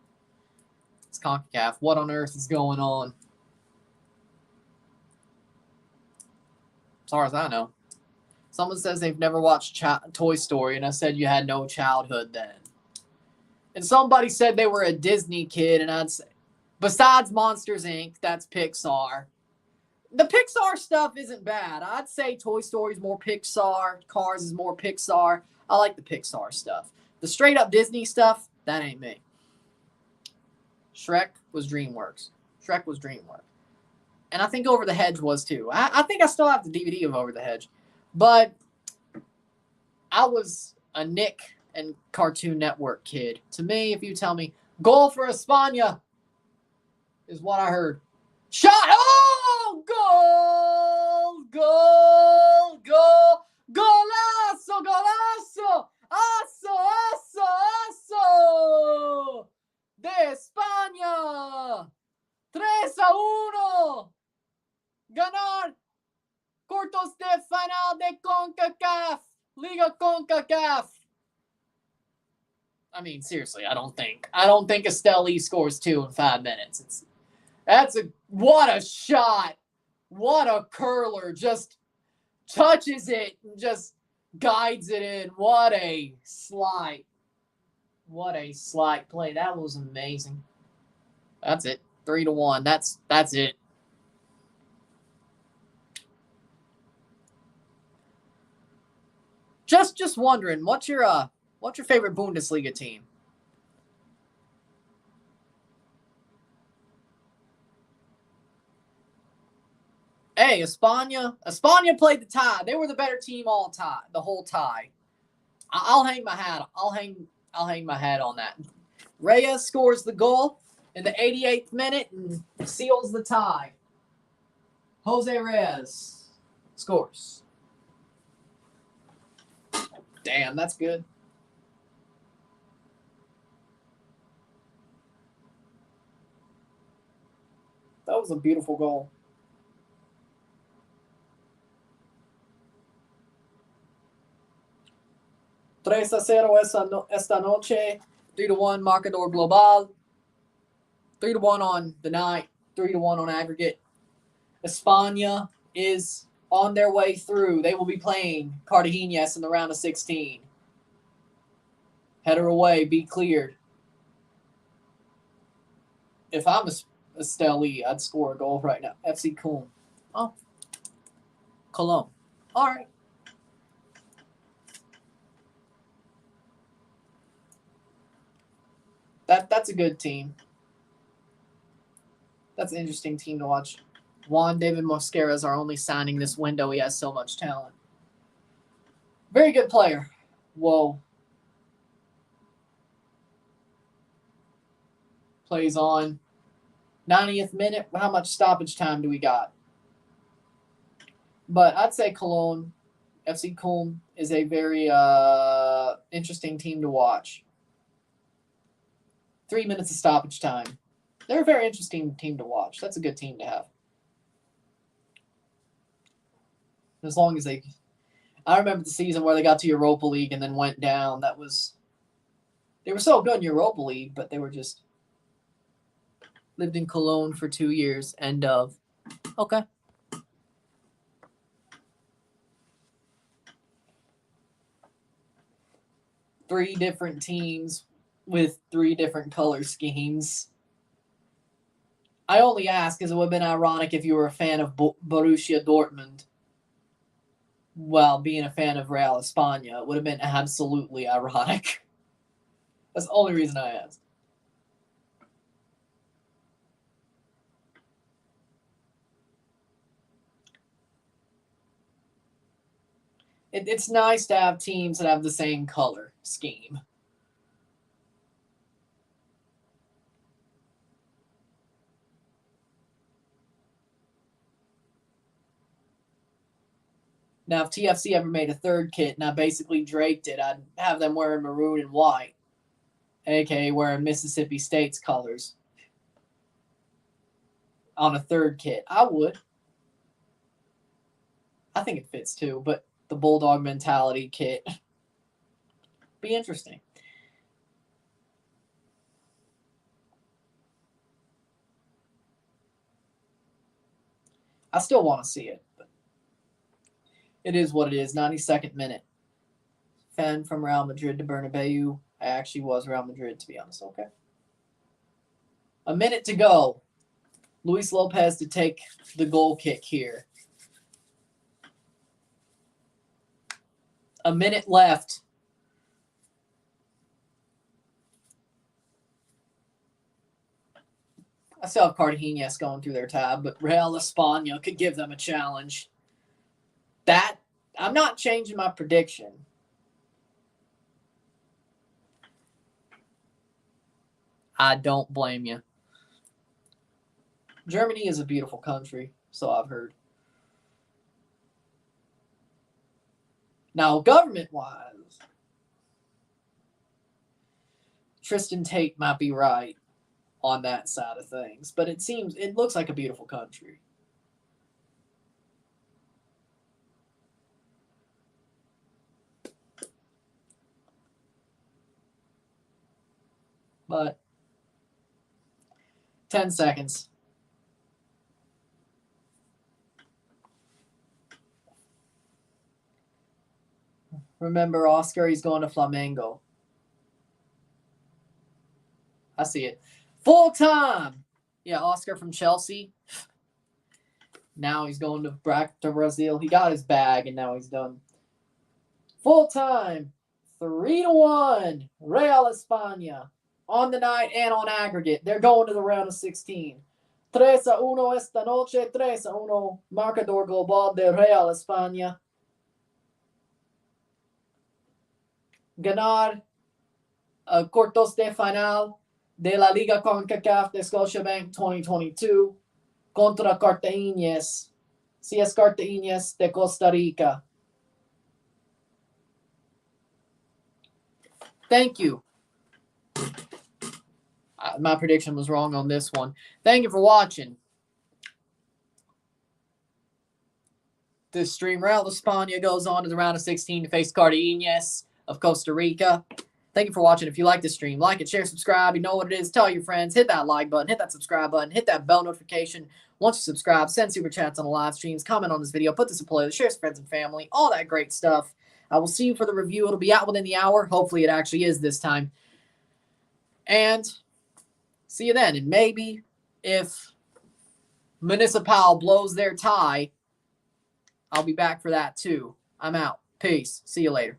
It's CONCACAF. What on earth is going on? As far as I know. Someone says they've never watched Toy Story, and I said you had no childhood then. And somebody said they were a Disney kid, and I'd say, besides Monsters, Inc., that's Pixar. The Pixar stuff isn't bad. I'd say Toy Story is more Pixar. Cars is more Pixar. I like the Pixar stuff. The straight-up Disney stuff, that ain't me. Shrek was DreamWorks. And I think Over the Hedge was too. I think I still have the DVD of Over the Hedge. But I was a Nick and Cartoon Network kid. To me, if you tell me, goal for España is what I heard. Shot! Oh! Goal! Goal! Goal! Golazo! Golazo! Aso! Aso! Aso! De España! 3-1! Ganar cuartos de final de CONCACAF! Liga CONCACAF! I mean, seriously, I don't think Esteli scores 2 in 5 minutes. What a shot. What a curler. Just touches it and just guides it in. What a slide play. That was amazing. That's it. 3-1. That's it. Just wondering, what's your favorite Bundesliga team? Hey, España played the tie. They were the better team the whole tie. I'll hang my hat. I'll hang my hat on that. Reyes scores the goal in the 88th minute and seals the tie. Jose Reyes scores. Damn, that's good. That was a beautiful goal. Tres a 0 esta noche. 3-1 marcador global. 3-1 on the night. 3-1 on aggregate. España is on their way through. They will be playing Cartagenas in the round of 16. Header away, be cleared. If I'm Esteli, I'd score a goal right now. FC Köln. Oh. Cologne. All right. That's a good team. That's an interesting team to watch. Juan David Mosquera is our only signing this window. He has so much talent. Very good player. Whoa. Plays on. 90th minute. How much stoppage time do we got? But I'd say Cologne, FC Köln, is a very interesting team to watch. 3 minutes of stoppage time. They're a very interesting team to watch. That's a good team to have. As long as they... I remember the season where they got to Europa League and then went down. That was... They were so good in Europa League, but they were just... Lived in Cologne for 2 years. End of. Okay. Three different teams with 3 different color schemes. I only ask because it would have been ironic if you were a fan of Borussia Dortmund while being a fan of Real España. It would have been absolutely ironic. That's the only reason I asked. It's nice to have teams that have the same color scheme. Now, if TFC ever made a third kit and I basically draped it, I'd have them wearing maroon and white, aka wearing Mississippi State's colors on a third kit. I would. I think it fits too, but the Bulldog mentality kit. Be interesting. I still want to see it. But it is what it is. 92nd minute. Fan from Real Madrid to Bernabeu. I actually was Real Madrid, to be honest. Okay. A minute to go. Luis Lopez to take the goal kick here. A minute left. I still have Cartagenas going through their tab, but Real España could give them a challenge. That, I'm not changing my prediction. I don't blame you. Germany is a beautiful country, so I've heard. Now, government-wise, Tristan Tate might be right on that side of things, but it looks like a beautiful country. But 10 seconds. Remember, Oscar, he's going to Flamengo. I see it. Full time. Yeah, Oscar from Chelsea. Now he's going to Brazil. He got his bag, and now he's done. Full time. 3-1. Real España. On the night and on aggregate. They're going to the round of 16. 3-1 esta noche. 3-1. Marcador global de Real España. ganar cuartos de final de la Liga CONCACAF de Scotiabank 2022 contra Cartaginés. Si es Cartaginés de Costa Rica. Thank you. My prediction was wrong on this one. Thank you for watching. This stream, Real España goes on to the round of 16 to face Cartaginés of Costa Rica. Thank you for watching. If you like this stream, like it, share, subscribe. You know what it is. Tell your friends. Hit that like button. Hit that subscribe button. Hit that bell notification. Once you subscribe, send super chats on the live streams. Comment on this video. Put this in play. Share with friends and family. All that great stuff. I will see you for the review. It'll be out within the hour. Hopefully it actually is this time. And see you then. And maybe if Municipal blows their tie, I'll be back for that too. I'm out. Peace. See you later.